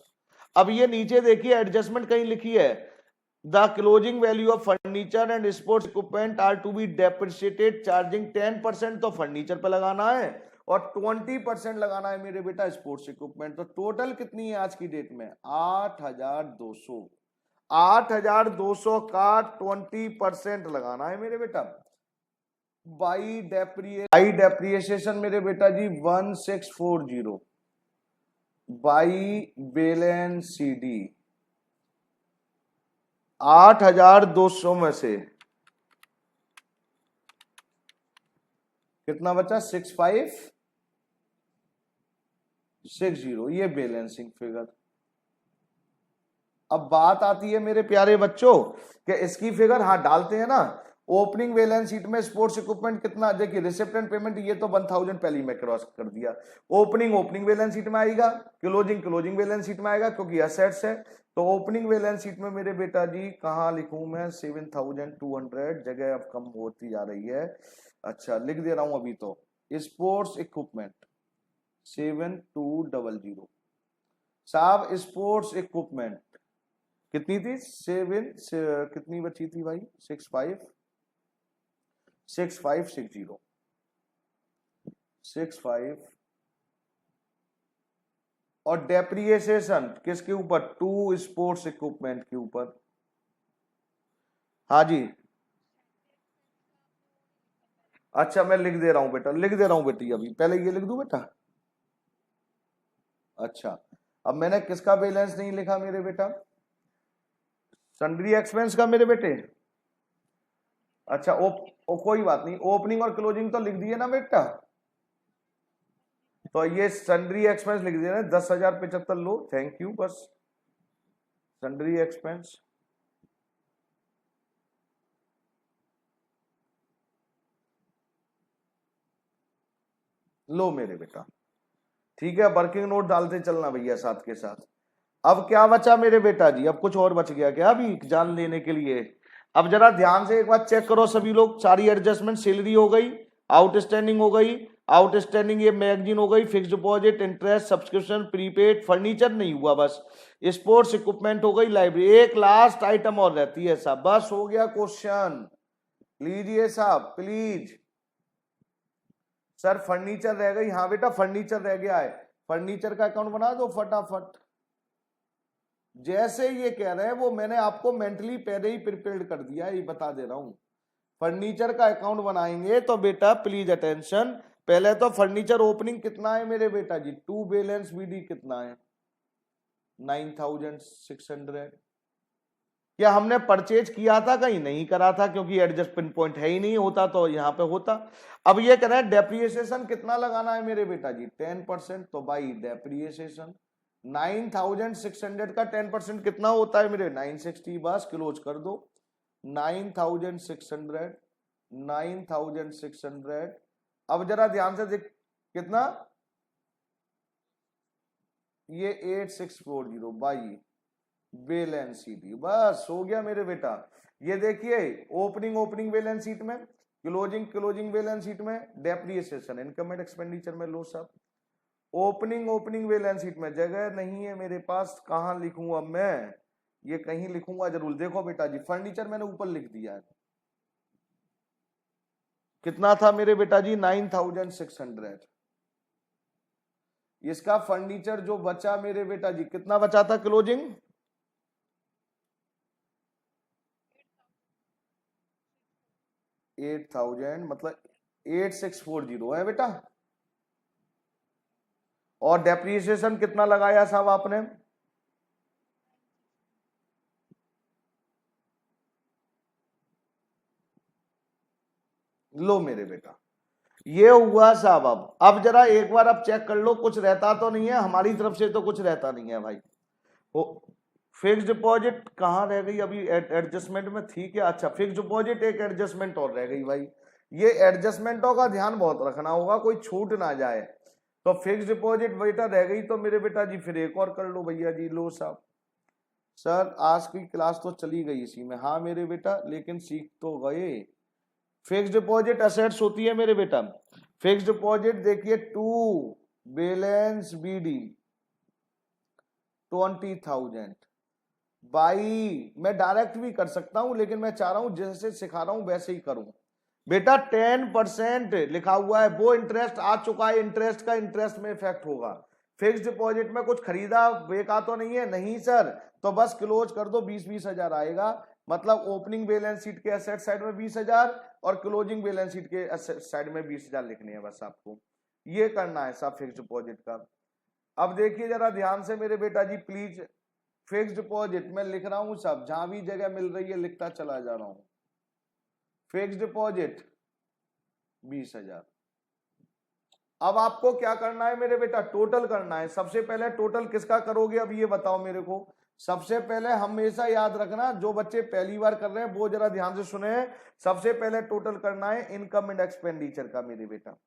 अब ये नीचे देखिए एडजस्टमेंट कहीं लिखी है, the closing value of furniture and sports equipment are to be depreciated charging 10%, तो फर्नीचर पे लगाना है और 20% लगाना है मेरे बेटा स्पोर्ट्स इक्विपमेंट। तो टोटल कितनी है आज की डेट में? 8200। 8200 का 20% लगाना है मेरे बेटा। बाई डेप्रिसिएशन मेरे बेटा जी 1640 बाई बैलेंस सीडी। 8200 में से कितना बचा? 6560, ये बैलेंसिंग फिगर। अब बात आती है मेरे प्यारे बच्चों कि इसकी फिगर हाँ डालते हैं ना। ओपनिंग बैलेंस शीट में स्पोर्ट्स इक्विपमेंट कितना? देखिए रिसिप्ट एंड पेमेंट ये तो 1000 पहले ही मैं क्रॉस कर दिया। ओपनिंग बैलेंस शीट में आएगा, क्लोजिंग बैलेंस शीट में आएगा क्योंकि असेट्स है। तो ओपनिंग बैलेंस शीट में मेरे बेटा जी कहां लिखूं मैं? 7200, जगह अब कम होती जा रही है। अच्छा लिख दे रहा हूं अभी तो, स्पोर्ट्स इक्विपमेंट 7200 साहब। स्पोर्ट्स इक्विपमेंट कितनी थी? कितनी बची थी भाई? 6560। और डेप्रिसिएशन किसके ऊपर? टू स्पोर्ट्स इक्विपमेंट के ऊपर। हाँ जी अच्छा मैं लिख दे रहा हूं बेटा, लिख दे रहा हूं बेटी, अभी पहले ये लिख दूं बेटा। अच्छा अब मैंने किसका बैलेंस नहीं लिखा मेरे बेटा? सन्ड्री एक्सपेंस का मेरे बेटे। अच्छा कोई बात नहीं, ओपनिंग और क्लोजिंग तो लिख दिए ना बेटा। तो ये सन्ड्री एक्सपेंस लिख दिया ना 10,075 लो, थैंक यू बस। सन्ड्री एक्सपेंस, लो मेरे बेटा, ठीक है। वर्किंग नोट डालते चलना भैया साथ के साथ। अब क्या बचा मेरे बेटा जी, अब कुछ और बच गया क्या अभी जान लेने के लिए? अब जरा ध्यान से एक बार चेक करो सभी लोग, सारी एडजस्टमेंट, सैलरी हो गई, आउटस्टैंडिंग हो गई, आउटस्टैंडिंग ये मैगजीन हो गई, fix deposit, interest, subscription, prepaid, furniture नहीं हुआ बस, स्पोर्ट्स इक्विपमेंट हो गई, लाइब्रेरी, एक लास्ट आइटम और रहती है साहब, बस हो गया क्वेश्चन। लीजिए साहब प्लीज। सर फर्नीचर रह गई, हाँ बेटा फर्नीचर रह गया है, फर्नीचर का अकाउंट बना दो फटाफट। जैसे ये कह रहे हैं वो मैंने आपको मेंटली पहले ही प्रिपेयर कर दिया है, ये बता दे रहा हूं। फर्नीचर का अकाउंट बनाएंगे तो बेटा प्लीज अटेंशन, पहले तो फर्नीचर ओपनिंग कितना है मेरे बेटा जी, टू बैलेंस बीडी कितना है, 9600। क्या हमने परचेज किया था कहीं? नहीं करा था, क्योंकि एडजस्टमेंट पॉइंट है ही नहीं, होता तो यहाँ पे होता। अब ये कह रहे हैं डेप्रिसिएशन कितना लगाना है मेरे बेटा जी, 10%। तो भाई डेप्रिसिएशन 9600 का 10% कितना होता है मेरे, 960, बस क्लोज कर दो। 9600, 9600। अब जरा ध्यान से देख कितना, ये 8640 बाई बैलेंस शीट, बस हो गया मेरे बेटा। ये देखिए ओपनिंग बैलेंस शीट में, क्लोजिंग बैलेंस शीट में, डेप्रिसिएशन इनकम एंड एक्सपेंडिचर में लो सब। ओपनिंग बैलेंस शीट में जगह नहीं है मेरे पास, कहां लिखूं अब मैं, ये कहीं लिखूंगा जरूर। देखो बेटा जी फर्नीचर मैंने ऊपर लिख दिया है, कितना था मेरे बेटा जी, 9600। इसका फर्नीचर जो बचा मेरे बेटा जी, कितना बचा था क्लोजिंग, 8000, मतलब 8640 है बेटा। और डेप्रिसिएशन कितना लगाया साहब आपने, लो मेरे बेटा, ये हुआ साहब। अब जरा एक बार अब चेक कर लो, कुछ रहता तो नहीं है हमारी तरफ से, तो कुछ रहता नहीं है भाई। फिक्स डिपॉजिट कहाँ रह गई अभी, एडजस्टमेंट में थी क्या, अच्छा फिक्स डिपॉजिट एक एडजस्टमेंट और रह गई भाई। ये एडजस्टमेंटों का ध्यान बहुत रखना होगा, कोई छूट ना जाए। तो फिक्स डिपॉजिट बेटा रह गई, तो मेरे बेटा जी फिर एक और कर लो भैया जी, लो साहब। सर आज की क्लास तो चली गई इसी में, हाँ मेरे बेटा लेकिन सीख तो गए। फिक्स डिपॉजिट असेट्स होती है मेरे बेटा, फिक्स डिपॉजिट देखिए टू बैलेंस बीडी 20,000 बाई, मैं डायरेक्ट भी कर सकता हूं लेकिन मैं चाह रहा हूं जैसे सिखा रहा हूं वैसे ही करूं बेटा। 10% लिखा हुआ है, वो इंटरेस्ट आ चुका है, इंटरेस्ट का इंटरेस्ट में इफेक्ट होगा। फिक्स डिपॉजिट में कुछ खरीदा बेका तो नहीं है, नहीं सर, तो बस क्लोज कर दो, 20-20 हजार आएगा। मतलब ओपनिंग बैलेंस शीट के एसेट साइड में 20 हजार और क्लोजिंग बैलेंस शीट के एसेट साइड में 20 हजार लिखने हैं बस आपको, ये करना है साहब फिक्स डिपॉजिट का। अब देखिए जरा ध्यान से मेरे बेटा जी प्लीज, फिक्स डिपॉजिट मैं लिख रहा हूं सब, जहां भी जगह मिल रही है लिखता चला जा रहा हूं। फिक्स डिपॉजिट 20 हजार। अब आपको क्या करना है मेरे बेटा, टोटल करना है। सबसे पहले टोटल किसका करोगे अब ये बताओ मेरे को। सबसे पहले हमेशा याद रखना, जो बच्चे पहली बार कर रहे हैं वो जरा ध्यान से सुने, सबसे पहले टोटल करना है इनकम एंड एक्सपेंडिचर का मेरे बेटा,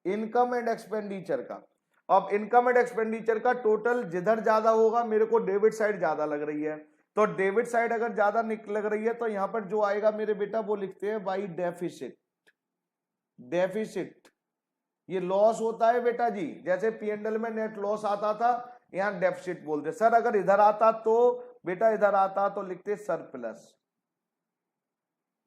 इनकम एंड एक्सपेंडिचर का। अब इनकम एंड एक्सपेंडिचर का टोटल जिधर ज्यादा होगा, मेरे को डेबिट साइड ज्यादा लग रही है, तो डेबिट साइड अगर ज्यादा लग रही है तो यहां पर जो आएगा मेरे बेटा वो लिखते हैं बाई डेफिसिट। डेफिसिट ये लॉस होता है बेटा जी, जैसे पीएनएल में नेट लॉस आता था, यहां डेफिसिट बोलते। सर अगर इधर आता तो बेटा, इधर आता तो लिखते सरप्लस,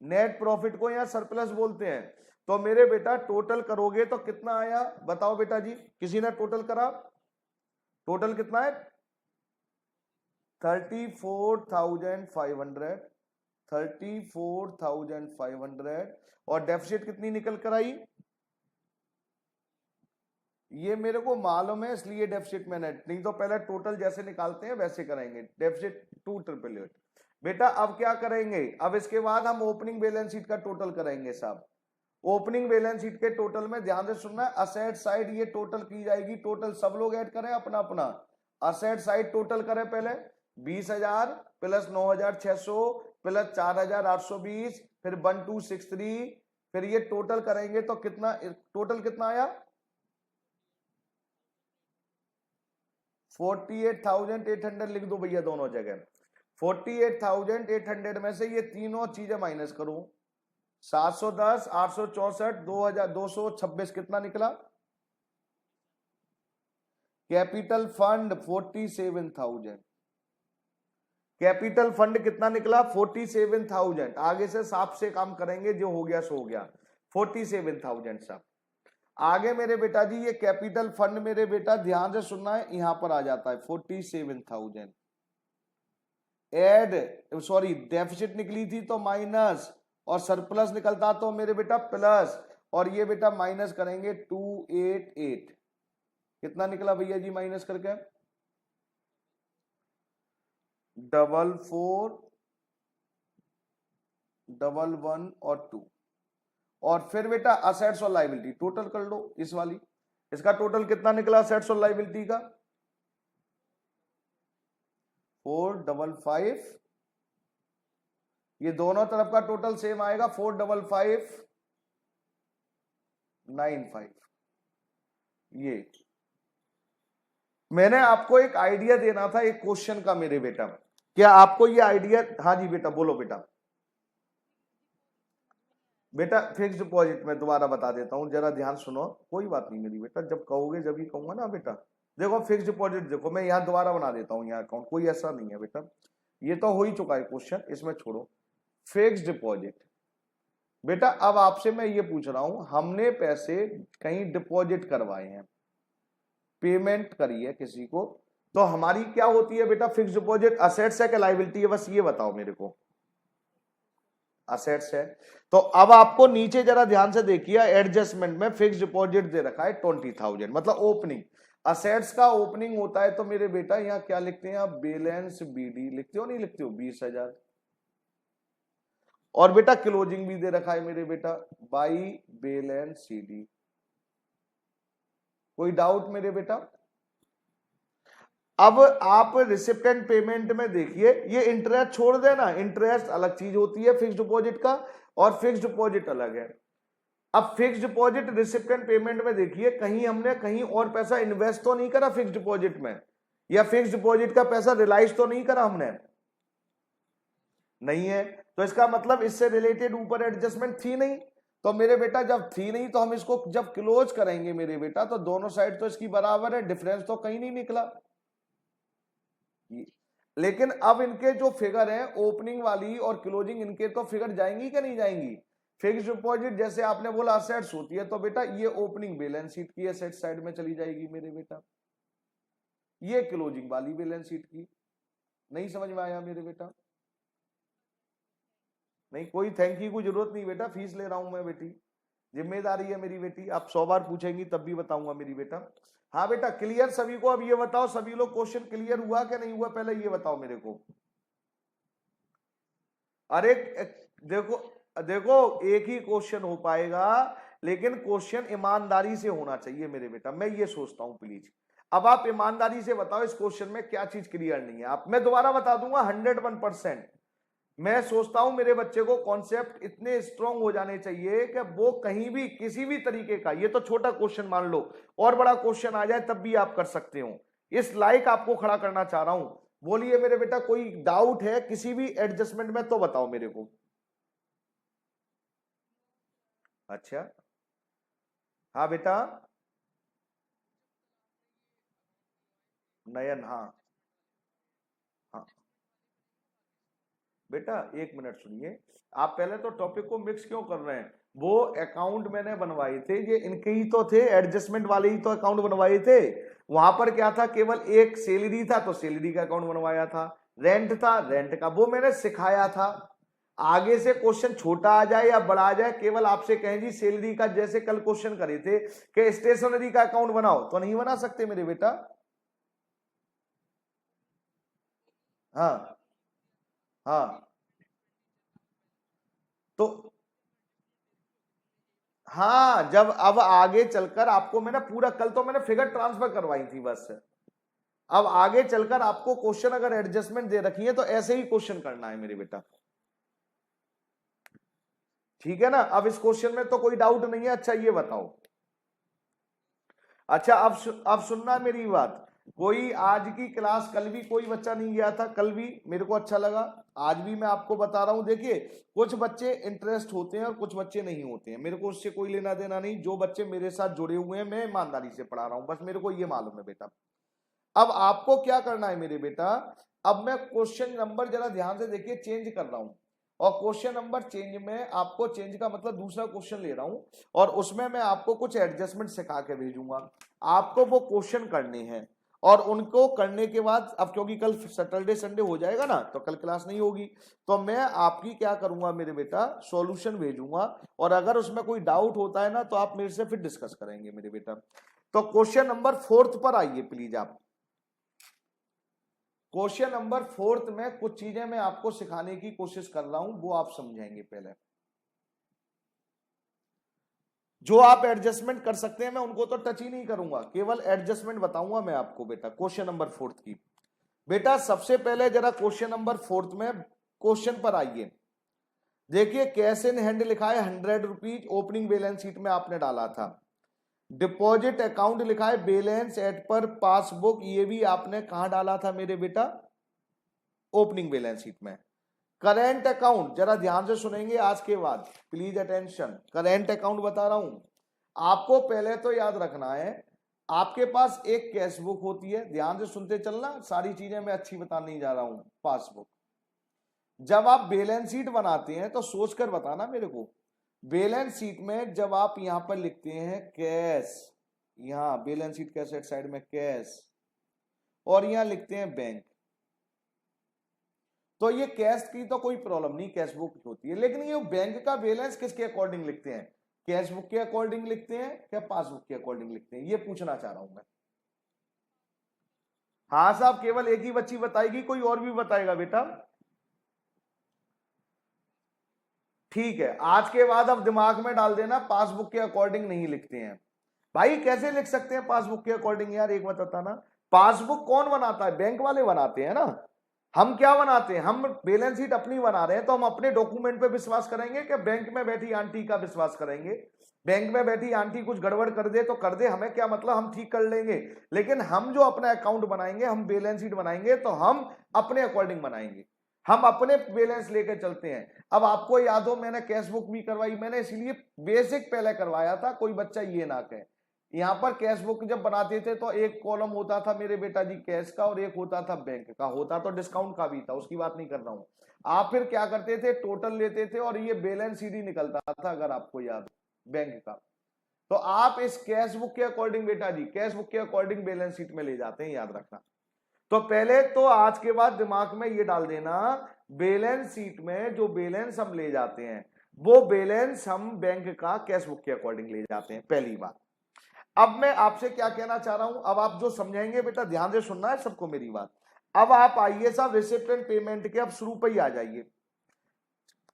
नेट प्रॉफिट को यहां सरप्लस बोलते हैं। तो मेरे बेटा टोटल करोगे तो कितना आया बताओ बेटा जी, किसी ने टोटल करा, टोटल कितना है, 34,500, 34,500। और डेफिसिट कितनी निकल कर आई, ये मेरे को मालूम है इसलिए डेफिसिट मैंने, नहीं तो पहले टोटल जैसे निकालते हैं वैसे कराएंगे, डेफिसिट 2,888। बेटा अब क्या करेंगे, अब इसके बाद हम ओपनिंग बैलेंस शीट का टोटल करेंगे साहब। ओपनिंग बैलेंस शीट के टोटल में ध्यान से सुनना, असेट साइड ये टोटल की जाएगी, टोटल सब लोग ऐड करें अपना अपना, असेट साइड टोटल करें पहले, 20,000 प्लस 9,600 प्लस 4,820 फिर 1,263 फिर ये टोटल करेंगे तो कितना, टोटल कितना आया 48,800 लिख दो भैया दोनों जगह। 48,800 में से ये तीनों चीजें माइनस करो, 710, 864, 2,226 कितना निकला? Capital fund 47,000। कैपिटल फंड कितना निकला? 47,000। आगे से साफ से काम करेंगे, जो हो गया सो हो गया। 47,000 साहब। आगे मेरे बेटा जी ये कैपिटल फंड मेरे बेटा ध्यान से सुनना है, यहां पर आ जाता है 47,000 एड, सॉरी डेफिसिट निकली थी तो माइनस, और सरप्लस निकलता तो मेरे बेटा प्लस, और ये बेटा माइनस करेंगे 288। कितना निकला भैया जी माइनस करके? 4411 और 2। और फिर बेटा असेट्स और लायबिलिटी टोटल कर लो इस वाली, इसका टोटल कितना निकला असेट्स और लायबिलिटी का? 455। ये दोनों तरफ का टोटल सेम आएगा 45595। ये मैंने आपको एक आइडिया देना था एक क्वेश्चन का मेरे बेटा, क्या आपको ये आइडिया? हाँ जी बेटा बोलो बेटा। बेटा फिक्स डिपॉजिट में दोबारा बता देता हूं, जरा ध्यान सुनो, कोई बात नहीं मेरी बेटा, जब कहोगे जब ही कहूंगा ना बेटा। देखो फिक्स डिपॉजिट, देखो मैं यहां दोबारा बना देता हूं, यहाँ अकाउंट कोई ऐसा नहीं है बेटा, ये तो हो ही चुका है क्वेश्चन, इसमें छोड़ो। फिक्स डिपॉजिट बेटा, अब आपसे मैं ये पूछ रहा हूं, हमने पैसे कहीं डिपॉजिट करवाए हैं, पेमेंट करी है किसी को, तो हमारी क्या होती है बेटा? फिक्स डिपॉजिट असेट्स है कि लायबिलिटी है? बस ये बताओ मेरे को। असेट्स है। तो अब आपको नीचे जरा ध्यान से देखिए, एडजस्टमेंट में फिक्स डिपॉजिट दे रखा है 20,000, मतलब ओपनिंग। असेट्स का ओपनिंग होता है तो मेरे बेटा यहाँ क्या लिखते हैं आप? बैलेंस बीडी लिखते हो, नहीं लिखते हो? 20,000। और बेटा क्लोजिंग भी दे रखा है मेरे बेटा बाई बैलेंस सीडी। कोई डाउट मेरे बेटा? अब आप रिसिप्टेंट पेमेंट में देखिए, ये इंटरेस्ट छोड़ देना, इंटरेस्ट अलग चीज होती है फिक्स डिपॉजिट का, और फिक्स डिपॉजिट अलग है। अब फिक्स डिपॉजिट रिसिप्टेंट पेमेंट में देखिए, कहीं हमने कहीं और पैसा इन्वेस्ट तो नहीं करा फिक्स डिपॉजिट में, या फिक्स डिपॉजिट का पैसा रिलाइज तो नहीं करा हमने, नहीं है। तो इसका मतलब इससे रिलेटेड ऊपर एडजस्टमेंट थी नहीं, तो मेरे बेटा जब थी नहीं तो हम इसको जब क्लोज करेंगे मेरे बेटा, तो दोनों साइड तो इसकी बराबर है, डिफरेंस तो कहीं नहीं निकला। लेकिन अब इनके जो फिगर है ओपनिंग वाली और क्लोजिंग, इनके तो फिगर जाएंगी क्या नहीं जाएंगी? फिक्स डिपॉजिट जैसे आपने बोला असेट्स होती है, तो बेटा ये ओपनिंग बैलेंस शीट की असेट साइड में चली जाएगी मेरे बेटा, ये क्लोजिंग वाली बैलेंस शीट की। नहीं समझ में आया मेरे बेटा? नहीं, कोई थैंक यू की जरूरत नहीं बेटा, फीस ले रहा हूं मैं बेटी, जिम्मेदारी है मेरी बेटी, आप 100 बार पूछेंगी तब भी बताऊंगा मेरी बेटा। हाँ बेटा क्लियर सभी को? अब ये बताओ सभी लोग क्वेश्चन क्लियर हुआ क्या नहीं हुआ, पहले ये बताओ मेरे को। अरे देखो देखो, एक ही क्वेश्चन हो पाएगा, लेकिन क्वेश्चन ईमानदारी से होना चाहिए मेरे बेटा, मैं ये सोचता हूं प्लीज। अब आप ईमानदारी से बताओ इस क्वेश्चन में क्या चीज क्लियर नहीं है, आप मैं दोबारा बता दूंगा 101%। मैं सोचता हूं मेरे बच्चे को कॉन्सेप्ट इतने स्ट्रांग हो जाने चाहिए कि वो कहीं भी किसी भी तरीके का, ये तो छोटा क्वेश्चन मान लो, और बड़ा क्वेश्चन आ जाए तब भी आप कर सकते हो। इस लाइक आपको खड़ा करना चाह रहा हूं। बोलिए मेरे बेटा, कोई डाउट है किसी भी एडजस्टमेंट में तो बताओ मेरे को। अच्छा हाँ बेटा, नयन हाँ हाँ बेटा एक मिनट सुनिए, आप पहले तो टॉपिक को मिक्स क्यों कर रहे हैं? वो अकाउंट मैंने बनवाए थे, ये इनके ही तो थे, एडजस्टमेंट वाले ही तो अकाउंट बनवाए थे। वहां पर क्या था, केवल एक सैलरी था तो सैलरी का अकाउंट बनवाया था, रेंट था रेंट का, वो मैंने सिखाया था। आगे से क्वेश्चन छोटा आ जाए या बड़ा आ जाए, केवल आपसे कहें जी सैलरी का, जैसे कल क्वेश्चन करे थे कि स्टेशनरी का अकाउंट बनाओ, तो नहीं बना सकते मेरे बेटा। हाँ हाँ तो हाँ, जब अब आगे चलकर आपको मैंने पूरा, कल तो मैंने फिगर ट्रांसफर करवाई थी बस, अब आगे चलकर आपको क्वेश्चन अगर एडजस्टमेंट दे रखी है तो ऐसे ही क्वेश्चन करना है मेरे बेटा, ठीक है ना। अब इस क्वेश्चन में तो कोई डाउट नहीं है। अच्छा ये बताओ, अच्छा अब सुनना मेरी बात। कोई आज की क्लास कल भी कोई बच्चा नहीं गया था, कल भी मेरे को अच्छा लगा, आज भी मैं आपको बता रहा हूं। देखिए कुछ बच्चे इंटरेस्ट होते हैं और कुछ बच्चे नहीं होते हैं, मेरे को उससे कोई लेना देना नहीं। जो बच्चे मेरे साथ जुड़े हुए हैं मैं ईमानदारी से पढ़ा रहा हूं, बस मेरे को ये मालूम है बेटा। अब आपको क्या करना है मेरे बेटा, अब मैं क्वेश्चन नंबर जरा ध्यान से देखिए चेंज कर रहा हूं, और क्वेश्चन नंबर चेंज में आपको, चेंज का मतलब दूसरा क्वेश्चन ले रहा हूं, और उसमें मैं आपको कुछ एडजस्टमेंट सिखा के भेजूंगा। आपको वो क्वेश्चन करने हैं, और उनको करने के बाद, अब क्योंकि कल सैटरडे संडे हो जाएगा ना तो कल क्लास नहीं होगी, तो मैं आपकी क्या करूंगा मेरे बेटा, सॉल्यूशन भेजूंगा, और अगर उसमें कोई डाउट होता है ना तो आप मेरे से फिर डिस्कस करेंगे मेरे बेटा। तो क्वेश्चन नंबर 4 पर आइए प्लीज आप। क्वेश्चन नंबर 4 में कुछ चीजें मैं आपको सिखाने की कोशिश कर रहा हूं, वो आप समझेंगे पहले। जो आप एडजस्टमेंट कर सकते हैं मैं उनको तो टच ही नहीं करूंगा, केवल एडजस्टमेंट बताऊंगा मैं आपको बेटा क्वेश्चन नंबर 4 की। बेटा सबसे पहले जरा क्वेश्चन नंबर 4 में क्वेश्चन पर आइए। देखिए कैश इन हैंड लिखा है 100 रुपीज, ओपनिंग बैलेंस शीट में आपने डाला था। डिपॉजिट अकाउंट लिखा है बैलेंस एट पर पासबुक, ये भी आपने कहां डाला था मेरे बेटा, ओपनिंग बैलेंस शीट में। करेंट अकाउंट जरा ध्यान से सुनेंगे आज के बाद, प्लीज अटेंशन। करेंट अकाउंट बता रहा हूं आपको, पहले तो याद रखना है आपके पास एक कैश बुक होती है, ध्यान से सुनते चलना, सारी चीजें मैं अच्छी बताने जा रहा हूं। पासबुक, जब आप बैलेंस शीट बनाते हैं तो सोचकर बताना मेरे को, बैलेंस शीट में जब आप यहां पर लिखते हैं कैश, यहां बैलेंस शीट के साइड में कैश, और यहां लिखते हैं बैंक, तो ये कैश की तो कोई प्रॉब्लम नहीं, कैश बुक होती है, लेकिन ये बैंक का बैलेंस किसके अकॉर्डिंग लिखते हैं, कैश बुक के अकॉर्डिंग लिखते हैं क्या पासबुक के अकॉर्डिंग लिखते हैं, ये पूछना चाह रहा हूं मैं। हाँ साहब, केवल एक ही बच्ची बताएगी, कोई और भी बताएगा बेटा? ठीक है, आज के बाद अब दिमाग में डाल देना पासबुक के अकॉर्डिंग नहीं लिखते हैं। भाई कैसे लिख सकते हैं पासबुक के अकॉर्डिंग यार, एक बताता ना। पासबुक कौन बनाता है, बैंक वाले बनाते हैं ना। हम क्या बनाते हैं, हम बैलेंस शीट अपनी बना रहे हैं तो हम अपने डॉक्यूमेंट पे विश्वास करेंगे कि बैंक में बैठी आंटी का विश्वास करेंगे? बैंक में बैठी आंटी कुछ गड़बड़ कर दे तो कर दे, हमें क्या मतलब, हम ठीक कर लेंगे। लेकिन हम जो अपना अकाउंट बनाएंगे, हम बैलेंस शीट बनाएंगे तो हम अपने अकॉर्डिंग बनाएंगे, हम अपने बैलेंस लेकर चलते हैं। अब आपको याद हो मैंने कैश बुक भी करवाई, मैंने इसलिए बेसिक पहले करवाया था, कोई बच्चा ये ना कहे। यहाँ पर कैश बुक जब बनाते थे तो एक कॉलम होता था मेरे बेटा जी कैश का, और एक होता था बैंक का, होता तो डिस्काउंट का भी था, उसकी बात नहीं कर रहा हूं। आप फिर क्या करते थे, टोटल लेते थे और ये बैलेंस शीट ही निकलता था, अगर आपको याद बैंक का। तो आप इस कैश बुक के अकॉर्डिंग बेटा जी, कैश बुक के अकॉर्डिंग बैलेंस शीट में ले जाते हैं, याद रखना। तो पहले तो आज के बाद दिमाग में ये डाल देना, बैलेंस शीट में जो बैलेंस हम ले जाते हैं वो बैलेंस हम बैंक का कैश बुक के अकॉर्डिंग ले जाते हैं, पहली बात। अब मैं आपसे क्या कहना चाह रहा हूं, अब आप जो समझाएंगे बेटा ध्यान से सुनना है सबको मेरी बात। अब आप आइए साहब रिसिप्ट एंड पेमेंट के अब शुरू पर ही आ जाइए।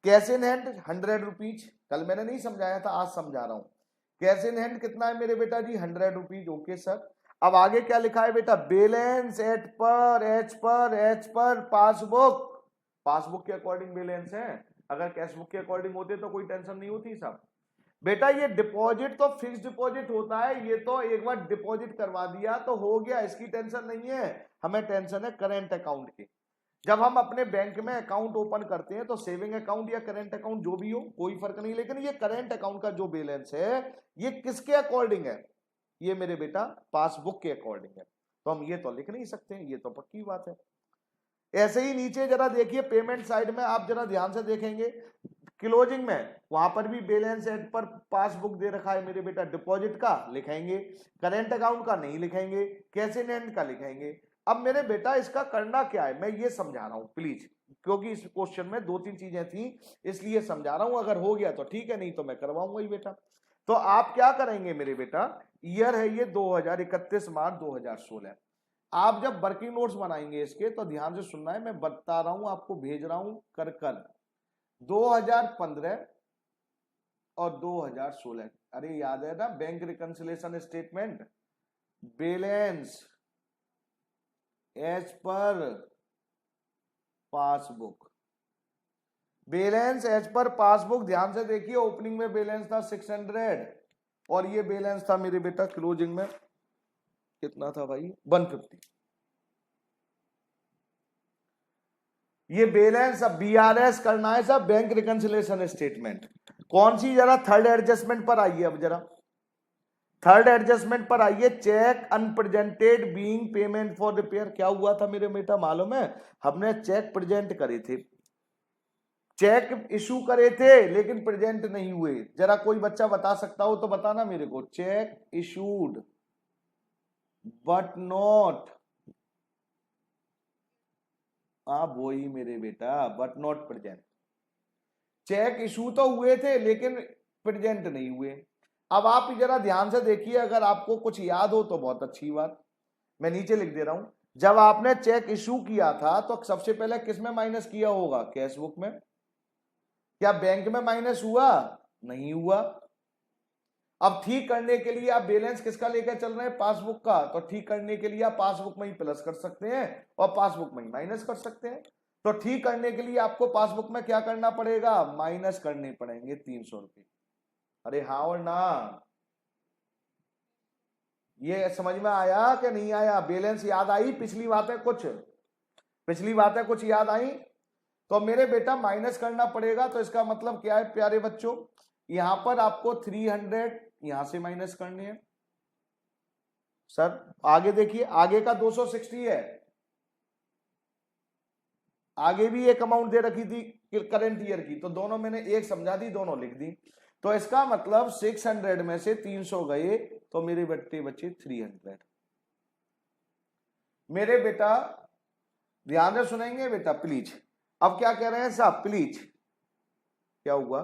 कैश इन हैंड 100 रुपीज, कल मैंने नहीं समझाया था, आज समझा रहा हूं। कैश इन हैंड कितना है मेरे बेटा जी, 100 रुपीज, ओके सर। अब आगे क्या लिखा है बेटा, बैलेंस एट पर एच पर पासबुक, पासबुक के अकॉर्डिंग बैलेंस है, अगर कैश बुक के अकॉर्डिंग होते तो कोई टेंशन नहीं होती साहब। बेटा ये डिपॉजिट तो फिक्स डिपॉजिट होता है, ये तो एक बार डिपॉजिट करवा दिया तो हो गया, इसकी टेंशन नहीं है। हमें टेंशन है करेंट अकाउंट की। जब हम अपने बैंक में अकाउंट ओपन करते हैं तो सेविंग अकाउंट या करेंट अकाउंट जो भी हो कोई फर्क नहीं, लेकिन ये करेंट अकाउंट का जो बैलेंस है ये किसके अकॉर्डिंग है, ये मेरे बेटा पासबुक के अकॉर्डिंग है। तो हम ये तो लिख नहीं सकते हैं, ये तो पक्की बात है। ऐसे ही नीचे जरा देखिए पेमेंट साइड में, आप जरा ध्यान से देखेंगे क्लोजिंग में, वहां पर भी बैलेंस एट पर पासबुक दे रखा है मेरे बेटा, डिपॉजिट का लिखेंगे, करेंट अकाउंट का नहीं लिखेंगे, कैश इन हैंड का लिखेंगे। अब मेरे बेटा इसका करना क्या है मैं ये समझा रहा हूं प्लीज, क्योंकि इस क्वेश्चन में 2-3 चीजें थी इसलिए समझा रहा हूं, अगर हो गया तो ठीक है, नहीं तो मैं करवाऊंगा ही बेटा। तो आप क्या करेंगे मेरे बेटा, ईयर है ये 2031 मार्च 2016। आप जब वर्किंग नोट्स बनाएंगे इसके तो ध्यान से सुनना है, मैं बता रहा हूं आपको, भेज रहा हूं कर 2015 और 2016, अरे याद है ना bank reconciliation statement, balance as per passbook, balance as per passbook. ध्यान से देखिए, ओपनिंग में बैलेंस था 600 और ये बैलेंस था मेरे बेटा क्लोजिंग में कितना था भाई, 150। ये बैलेंस अब बीआरएस करना है सब, बैंक रिकंसिलेशन स्टेटमेंट। कौन सी, जरा थर्ड एडजस्टमेंट पर आइए, अब जरा थर्ड एडजस्टमेंट पर आइए। Cheque unpresented being payment for repair. क्या हुआ था मेरे बेटा मालूम है, हमने चेक प्रेजेंट करे थे, चेक इशू करे थे लेकिन प्रेजेंट नहीं हुए। जरा कोई बच्चा बता सकता हो तो बताना मेरे को, चेक इशूड बट नॉट, वो ही मेरे बेटा, but not present. Cheque issue तो हुए थे लेकिन प्रेजेंट नहीं हुए। अब आप जरा ध्यान से देखिए, अगर आपको कुछ याद हो तो बहुत अच्छी बात, मैं नीचे लिख दे रहा हूं। जब आपने चेक इशू किया था तो सबसे पहले किस में माइनस किया होगा, कैश बुक में। क्या बैंक में माइनस हुआ, नहीं हुआ। अब ठीक करने के लिए आप बैलेंस किसका लेकर चल रहे हैं, पासबुक का, तो ठीक करने के लिए आप पासबुक में ही प्लस कर सकते हैं और पासबुक में ही माइनस कर सकते हैं। तो ठीक करने के लिए आपको पासबुक में क्या करना पड़ेगा, माइनस करने पड़ेंगे 300 रुपये। अरे हाँ और ना, ये समझ में आया कि नहीं आया, बैलेंस याद आई, पिछली बातें कुछ याद आई। तो मेरे बेटा माइनस करना पड़ेगा, तो इसका मतलब क्या है प्यारे बच्चों, यहां पर आपको 300 यहां से माइनस करनी है। सर आगे देखिए, आगे का 260 है, आगे भी एक अमाउंट दे रखी थी करंट ईयर की, तो दोनों मैंने एक समझा दी, दोनों लिख दी। तो इसका मतलब 600 में से 300 गए तो मेरे बेटे बचे 300। मेरे बेटा ध्यान से सुनेंगे बेटा प्लीज। अब क्या कह रहे हैं साहब, प्लीज क्या हुआ,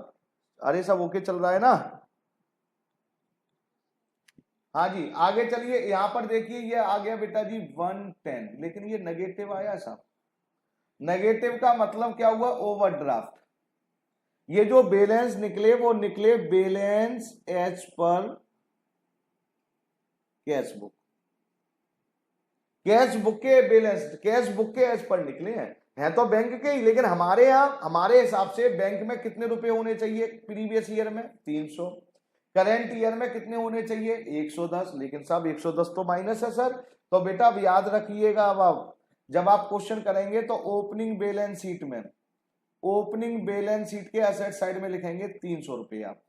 अरे सब ओके चल रहा है ना, हाँ जी आगे चलिए। यहां पर देखिए ये आ गया बेटा जी 110, लेकिन ये नेगेटिव आया साहब। नेगेटिव का मतलब क्या हुआ, ओवरड्राफ्ट। ये जो बैलेंस निकले वो निकले balance as per cash book, cash book के बैलेंस, कैश बुक के एज पर निकले हैं तो बैंक के ही, लेकिन हमारे यहाँ हमारे हिसाब से बैंक में कितने रुपए होने चाहिए प्रीवियस ईयर में, 300। करेंट ईयर में कितने होने चाहिए, 110, लेकिन साहब 110 तो माइनस है सर। तो बेटा अब याद रखिएगा, अब आप जब आप क्वेश्चन करेंगे तो ओपनिंग बैलेंस शीट में, ओपनिंग बैलेंस शीट के एसेट साइड में लिखेंगे 300 रुपए आप,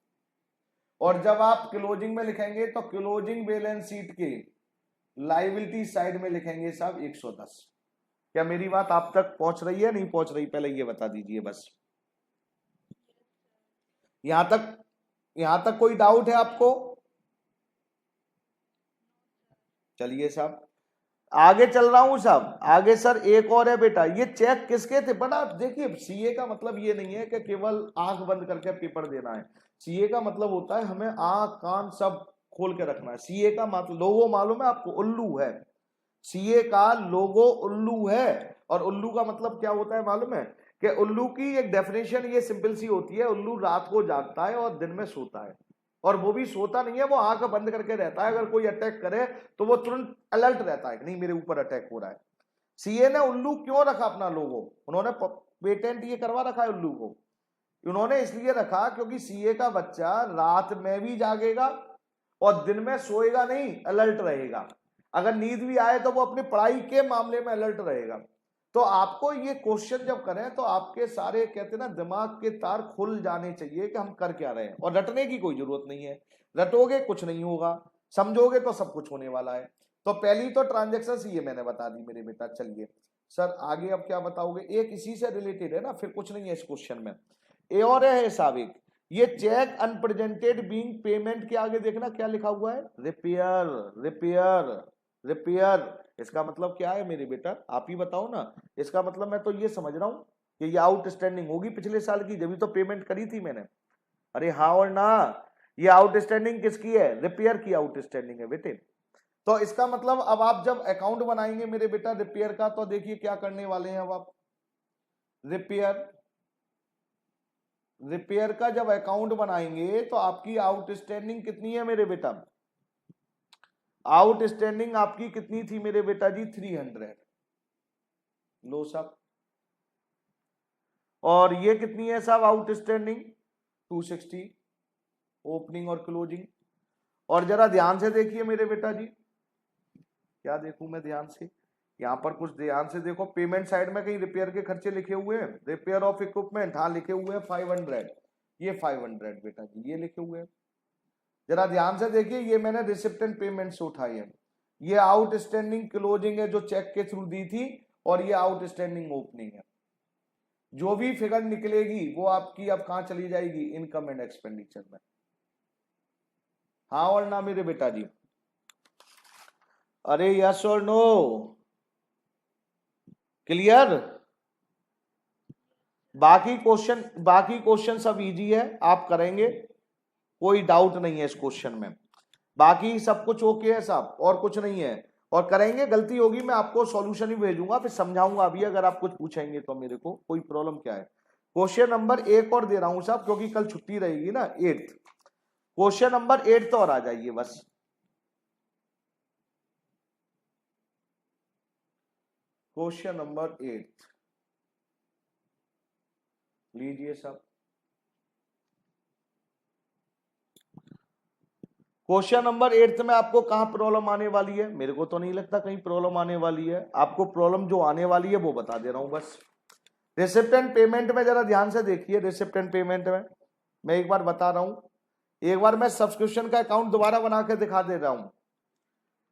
और जब आप क्लोजिंग में लिखेंगे तो क्लोजिंग बैलेंस शीट के लाइबिलिटी साइड में लिखेंगे साहब 110। क्या मेरी बात आप तक पहुंच रही है, नहीं पहुंच रही, पहले ये बता दीजिए बस। यहां तक कोई डाउट है आपको, चलिए साहब आगे चल रहा हूं साहब। आगे सर एक और है बेटा, ये चेक किसके थे बड़ा, देखिए सीए का मतलब ये नहीं है कि केवल आंख बंद करके पेपर देना है। सीए का मतलब होता है हमें आंख कान सब खोल के रखना है। सीए का मतलब लोगो मालूम है आपको, उल्लू है, सीए का लोगो उल्लू है। और उल्लू का मतलब क्या होता है मालूम है, कि उल्लू की एक डेफिनेशन ये सिंपल सी होती है, उल्लू रात को जागता है और दिन में सोता है, और वो भी सोता नहीं है, वो आंख बंद करके रहता है। अगर कोई अटैक करे तो वो तुरंत अलर्ट रहता है कि नहीं मेरे ऊपर अटैक हो रहा है। सीए ने उल्लू क्यों रखा अपना लोगो, उन्होंने पेटेंट ये करवा रखा है उल्लू को, उन्होंने इसलिए रखा क्योंकि सीए का बच्चा रात में भी जागेगा और दिन में सोएगा नहीं, अलर्ट रहेगा। अगर नींद भी आए तो वो अपनी पढ़ाई के मामले में अलर्ट रहेगा। तो आपको ये क्वेश्चन जब करें तो आपके सारे कहते ना दिमाग के तार खुल जाने चाहिए कि हम कर क्या रहे हैं, और रटने की कोई जरूरत नहीं है। रटोगे कुछ नहीं होगा, समझोगे तो सब कुछ होने वाला है। तो पहली तो ट्रांजेक्शन ये मैंने बता दी मेरे बेटा। चलिए सर आगे अब क्या बताओगे, एक इसी से रिलेटेड है ना, फिर कुछ नहीं है इस क्वेश्चन में। ए और है साबिक, ये चेक अनप्रेजेंटेड बीइंग पेमेंट के आगे देखना क्या लिखा हुआ है, रिपेयर रिपेयर रिपेयर। इसका मतलब क्या है मेरे बेटा, आप ही बताओ ना। इसका मतलब मैं तो ये समझ रहा हूं कि ये आउटस्टैंडिंग होगी पिछले साल की, जब तो पेमेंट करी थी मैंने। अरे हाँ और ना, ये आउटस्टैंडिंग किसकी है, रिपेयर की आउटस्टैंडिंग है बेटे। तो इसका मतलब अब आप जब अकाउंट बनाएंगे मेरे बेटा रिपेयर का, तो देखिए क्या करने वाले हैं अब आप, रिपेयर रिपेयर का जब अकाउंट बनाएंगे तो आपकी आउटस्टैंडिंग कितनी है मेरे बेटा, आउटस्टैंडिंग आपकी कितनी थी मेरे बेटा जी, 300। लो साहब। और ये कितनी है साहब आउटस्टैंडिंग 260 ओपनिंग और क्लोजिंग। और जरा ध्यान से देखिए मेरे बेटा जी, क्या देखूं मैं ध्यान से, यहां पर कुछ ध्यान से देखो, पेमेंट साइड में कहीं रिपेयर के खर्चे लिखे हुए हैं, रिपेयर ऑफ इक्विपमेंट, हाँ लिखे हुए हैं 500, ये 500 बेटा जी ये लिखे हुए हैं। जरा ध्यान से देखिए, ये मैंने रिसिप्ट एंड पेमेंट से उठाई है, ये आउटस्टैंडिंग क्लोजिंग है जो चेक के थ्रू दी थी, और ये आउटस्टैंडिंग ओपनिंग है। जो भी फिगर निकलेगी वो आपकी अब कहां चली जाएगी, इनकम एंड एक्सपेंडिचर में। हाँ और ना मेरे बेटा जी, अरे यस और नो, क्लियर। बाकी क्वेश्चन सब इजी है, आप करेंगे, कोई डाउट नहीं है इस क्वेश्चन में, बाकी सब कुछ ओके है साहब, और कुछ नहीं है, और करेंगे। गलती होगी मैं आपको सॉल्यूशन ही भेजूंगा, फिर समझाऊंगा अभी, अगर आप कुछ पूछेंगे तो मेरे को कोई प्रॉब्लम क्या है। क्वेश्चन नंबर 1 और दे रहा हूं साहब, क्योंकि कल छुट्टी रहेगी ना, 8th क्वेश्चन नंबर 8 तो और आ जाइए बस। क्वेश्चन नंबर 8 लीजिए साहब। क्वेश्चन नंबर 8 में आपको कहां प्रॉब्लम आने वाली है, मेरे को तो नहीं लगता कहीं प्रॉब्लम आने वाली है, आपको प्रॉब्लम जो आने वाली है वो बता दे रहा हूं बस। रिसिप्ट एंड पेमेंट में जरा ध्यान से देखिए, रिसिप्ट एंड पेमेंट में मैं एक बार बता रहा हूं, एक बार मैं सब्सक्रिप्शन का अकाउंट दोबारा बना के दिखा दे रहा हूं।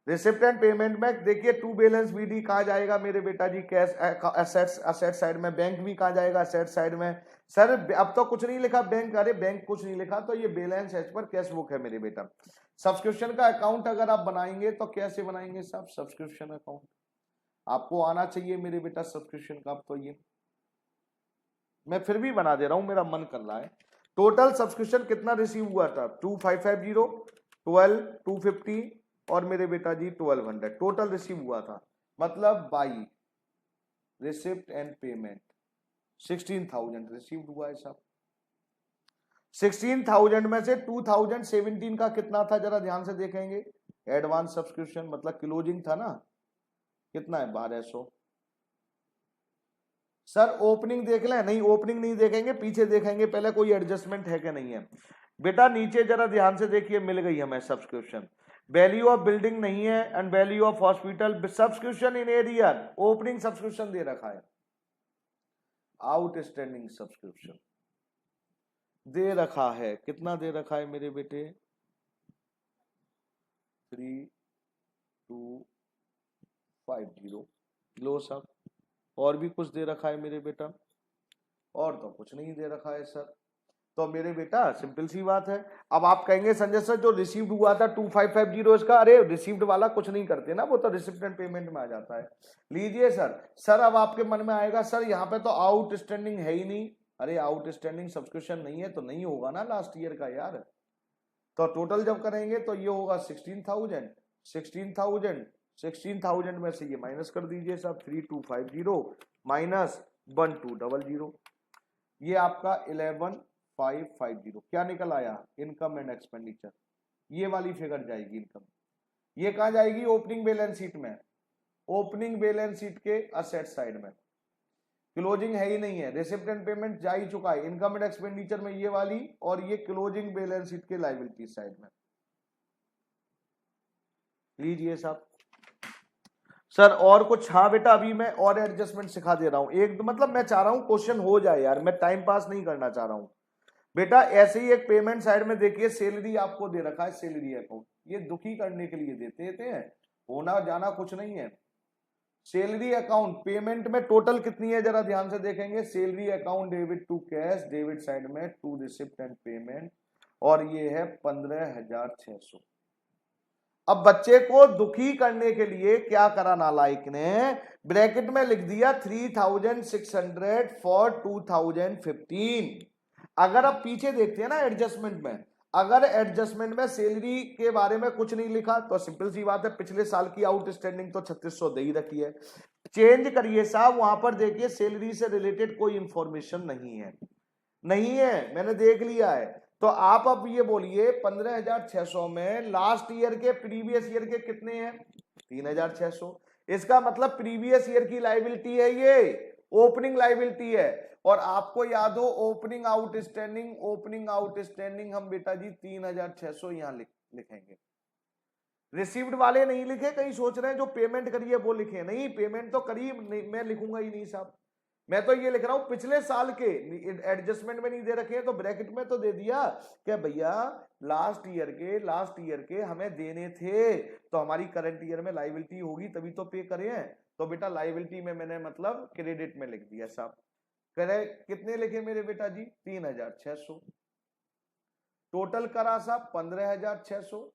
रिसिप्ट एंड पेमेंट में देखिए, टू बैलेंस बीडी कहा जाएगा मेरे बेटा जी, कैश एसेट्स, असेट साइड में, बैंक भी कहा जाएगा असेट साइड में। सर अब तो कुछ नहीं लिखा बैंक, अरे बैंक कुछ नहीं लिखा, तो ये balance as per cash book है मेरे बेटा। सब्सक्रिप्शन का अकाउंट अगर आप बनाएंगे तो कैसे बनाएंगे साहब, सब्सक्रिप्शन अकाउंट आपको आना चाहिए मेरे बेटा, सब्सक्रिप्शन का। तो ये मैं फिर भी बना दे रहा हूं, मेरा मन कर रहा है। टोटल सब्सक्रिप्शन कितना रिसीव हुआ था, 2550, 12, 250 और मेरे बेटा जी 1200 टोटल रिसीव हुआ था, मतलब by receipt and payment 16,000 receive हुआ है साहब। 16,000 में से 2017 का कितना था, जरा ध्यान से देखेंगे, एडवांस सब्सक्रिप्शन मतलब क्लोजिंग था ना, कितना है 1200। सर ओपनिंग देख लें, नहीं ओपनिंग नहीं देखेंगे, पीछे देखेंगे पहले कोई एडजस्टमेंट है कि नहीं है। बेटा नीचे जरा ध्यान से देखिए, मिल गई हमें सब्सक्रिप्शन, वैल्यू ऑफ बिल्डिंग नहीं है, and value of hospital, subscription in arrear, opening subscription दे रखा है, आउटस्टैंडिंग सब्सक्रिप्शन दे रखा है, कितना दे रखा है मेरे बेटे, 3250 लो साहब। और भी कुछ दे रखा है मेरे बेटा, और तो कुछ नहीं दे रखा है सर। तो मेरे बेटा सिंपल सी बात है। अब आप कहेंगे संजय सर जो रिसीव्ड हुआ था 2550 इसका, अरे रिसीव्ड वाला कुछ नहीं करते ना, वो तो रिसिप्ट एंड पेमेंट में आ जाता है। लीजिए सर, सर अब आपके मन में आएगा सर यहाँ पे तो आउटस्टैंडिंग है ही नहीं, अरे आउटस्टैंडिंग सब्सक्रिप्शन नहीं है तो नहीं होगा ना लास्ट ईयर का यार। तो टोटल जब करेंगे तो ये होगा 16,000, 16,000 में से ये माइनस कर दीजिए साहब, 3250 माइनस 1200, ये आपका 11,550 क्या निकल आया, इनकम एंड एक्सपेंडिचर। ये वाली फिगर जाएगी इनकम, ये कहां जाएगी, ओपनिंग बैलेंस शीट में, ओपनिंग बैलेंस शीट के असेट साइड में। क्लोजिंग है ही नहीं है, रिसिप्ट एंड पेमेंट जा ही चुका है, इनकम एंड एक्सपेंडिचर में ये वाली, और ये क्लोजिंग बैलेंस शीट के लायबिलिटी साइड में। लीजिए साहब। सर और कुछ, हाँ बेटा अभी मैं और एडजस्टमेंट सिखा दे रहा हूं, एक मतलब मैं चाह रहा हूं क्वेश्चन हो जाए यार, मैं टाइम पास नहीं करना चाह रहा हूं बेटा। ऐसे ही एक पेमेंट साइड में देखिए, सैलरी आपको दे रखा है, सैलरी अकाउंट, ये दुखी करने के लिए देते हैं, होना जाना कुछ नहीं है। सैलरी अकाउंट पेमेंट में टोटल कितनी है जरा ध्यान से देखेंगे, salary account debit to cash, debit side में टू रिसिप्ट एंड पेमेंट, और ये है 15,600। अब बच्चे को दुखी करने के लिए क्या करा नालायक ने, ब्रैकेट में लिख दिया 3,600 फॉर 2015। अगर आप पीछे देखते हैं ना एडजस्टमेंट में, अगर एडजस्टमेंट में सैलरी के बारे में कुछ नहीं लिखा तो सिंपल सी बात है, पिछले साल की आउटस्टैंडिंग तो 3600 दे ही रखी है, चेंज करिए साहब, वहां पर देखिए सैलरी से रिलेटेड कोई इंफॉर्मेशन नहीं है, नहीं है, मैंने देख लिया है। तो आप अब ये बोलिए 15,600 में लास्ट ईयर के प्रीवियस ईयर के कितने हैं, 3,600, इसका मतलब प्रीवियस ईयर की लाइबिलिटी है, ये ओपनिंग लाइबिलिटी है। और आपको याद हो ओपनिंग आउटस्टैंडिंग हम बेटा जी 3600 यहां लिखेंगे। रिसीव्ड वाले नहीं लिखे, कहीं सोच रहे हैं जो पेमेंट करी है वो लिखे, नहीं पेमेंट तो करी मैं लिखूंगा ही नहीं साहब, मैं तो ये लिख रहा हूं पिछले साल के, एडजस्टमेंट में नहीं दे रखे हैं तो ब्रैकेट में तो दे दिया क्या भैया लास्ट ईयर के हमें देने थे तो हमारी करंट ईयर में लाइबिलिटी होगी तभी तो पे करे हैं, तो बेटा लाइबिलिटी में मैंने मतलब क्रेडिट में लिख दिया साहब। करे कितने लिखे मेरे बेटा जी 3600, टोटल करा साहब 15600,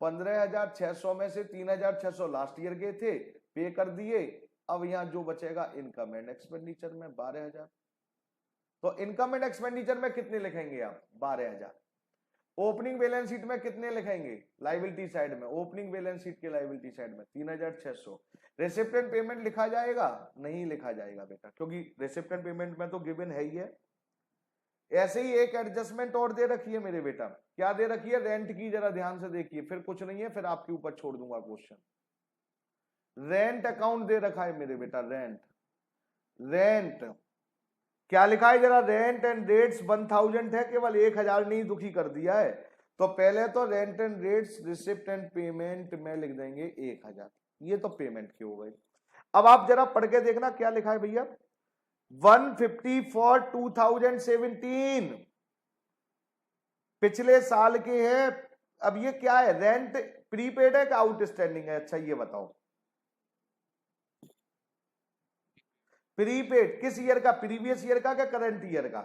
15600 में से 3600 लास्ट ईयर के थे, पे कर दिए। अब यहां जो बचेगा इनकम एंड एक्सपेंडिचर में 12000, तो इनकम एंड एक्सपेंडिचर में कितने लिखेंगे आप 12000। ओपनिंग बैलेंस शीट में कितने लिखेंगे लाइबिलिटी साइड में, ओपनिंग बैलेंस शीट के लाइबिलिटी साइड में 3600। रिसिप्ट एंड पेमेंट लिखा जाएगा, नहीं लिखा जाएगा बेटा, क्योंकि रिसिप्ट एंड पेमेंट में तो गिवन है ही है। ऐसे ही एक एडजस्टमेंट और दे रखी है मेरे बेटा, क्या दे रखी है, रेंट की, जरा ध्यान से देखिए, फिर कुछ नहीं है, फिर आपके ऊपर छोड़ दूंगा क्वेश्चन। रेंट अकाउंट दे रखा है मेरे बेटा, रेंट क्या लिखा है जरा, रेंट एंड रेट्स 1000 है, केवल 1000 नहीं दुखी कर दिया है, तो पहले तो rent and rates receipt and payment में लिख देंगे 1000, ये तो पेमेंट की हो गई। अब आप जरा पढ़ के देखना क्या लिखा है भैया, 150 फॉर 2017, पिछले साल के है। अब ये क्या है, रेंट प्रीपेड है कि आउटस्टैंडिंग है, अच्छा ये बताओ। प्रीपेड किस ईयर का, प्रीवियस ईयर का क्या करंट ईयर का,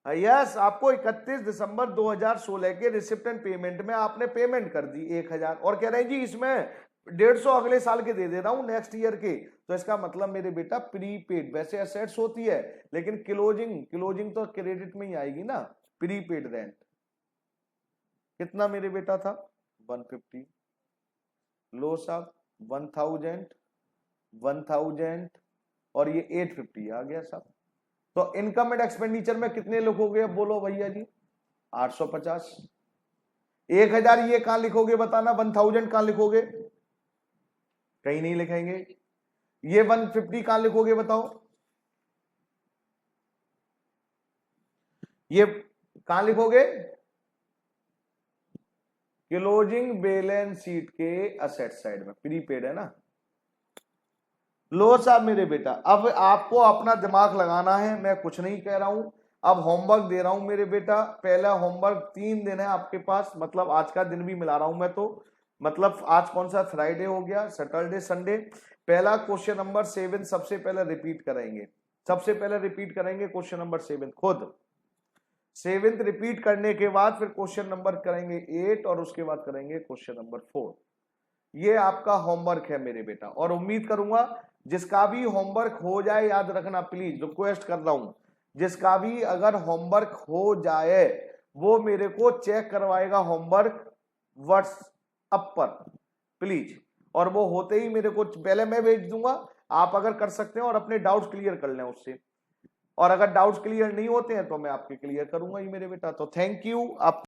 यस आपको 31 दिसंबर 2016 के रिसिप्ट एंड पेमेंट में आपने पेमेंट कर दी 1000, और कह रहे हैं जी इसमें 150 अगले साल के दे दे रहा हूं नेक्स्ट ईयर के, तो इसका मतलब मेरे बेटा प्रीपेड, वैसे एसेट्स होती है लेकिन क्लोजिंग तो क्रेडिट में ही आएगी ना। प्रीपेड रेंट कितना मेरे बेटा था 150, लो साहब 1000 और ये 850 आ गया साहब। तो इनकम एंड एक्सपेंडिचर में कितने लिखोगे, अब बोलो भैया जी 850। 1000 ये कहां लिखोगे बताना, 1000 कहां लिखोगे, कहीं नहीं लिखेंगे। ये 150 कहां लिखोगे बताओ, ये कहां लिखोगे, क्लोजिंग बैलेंस शीट के असेट साइड में, प्रीपेड है ना। लो साहब मेरे बेटा, अब आपको अपना दिमाग लगाना है, मैं कुछ नहीं कह रहा हूं, अब होमवर्क दे रहा हूं मेरे बेटा। पहला होमवर्क 3 दिन है आपके पास, मतलब आज का दिन भी मिला रहा हूं मैं, तो मतलब आज कौन सा फ्राइडे हो गया, सैटरडे संडे। पहला क्वेश्चन नंबर 7 सबसे पहले रिपीट करेंगे, क्वेश्चन नंबर 7 खुद 7th रिपीट करने के बाद फिर क्वेश्चन नंबर करेंगे 8 और उसके बाद करेंगे क्वेश्चन नंबर 4। ये आपका होमवर्क है मेरे बेटा, और उम्मीद करूंगा जिसका भी होमवर्क हो जाए, याद रखना प्लीज रिक्वेस्ट कर रहा हूं, जिसका भी अगर होमवर्क हो जाए वो मेरे को चेक करवाएगा होमवर्क व्हाट्सएप पर प्लीज, और वो होते ही मेरे को पहले मैं भेज दूंगा, आप अगर कर सकते हैं और अपने डाउट्स क्लियर कर लें उससे, और अगर डाउट्स क्लियर नहीं होते हैं तो मैं आपके क्लियर करूंगा ही मेरे बेटा। तो थैंक यू आप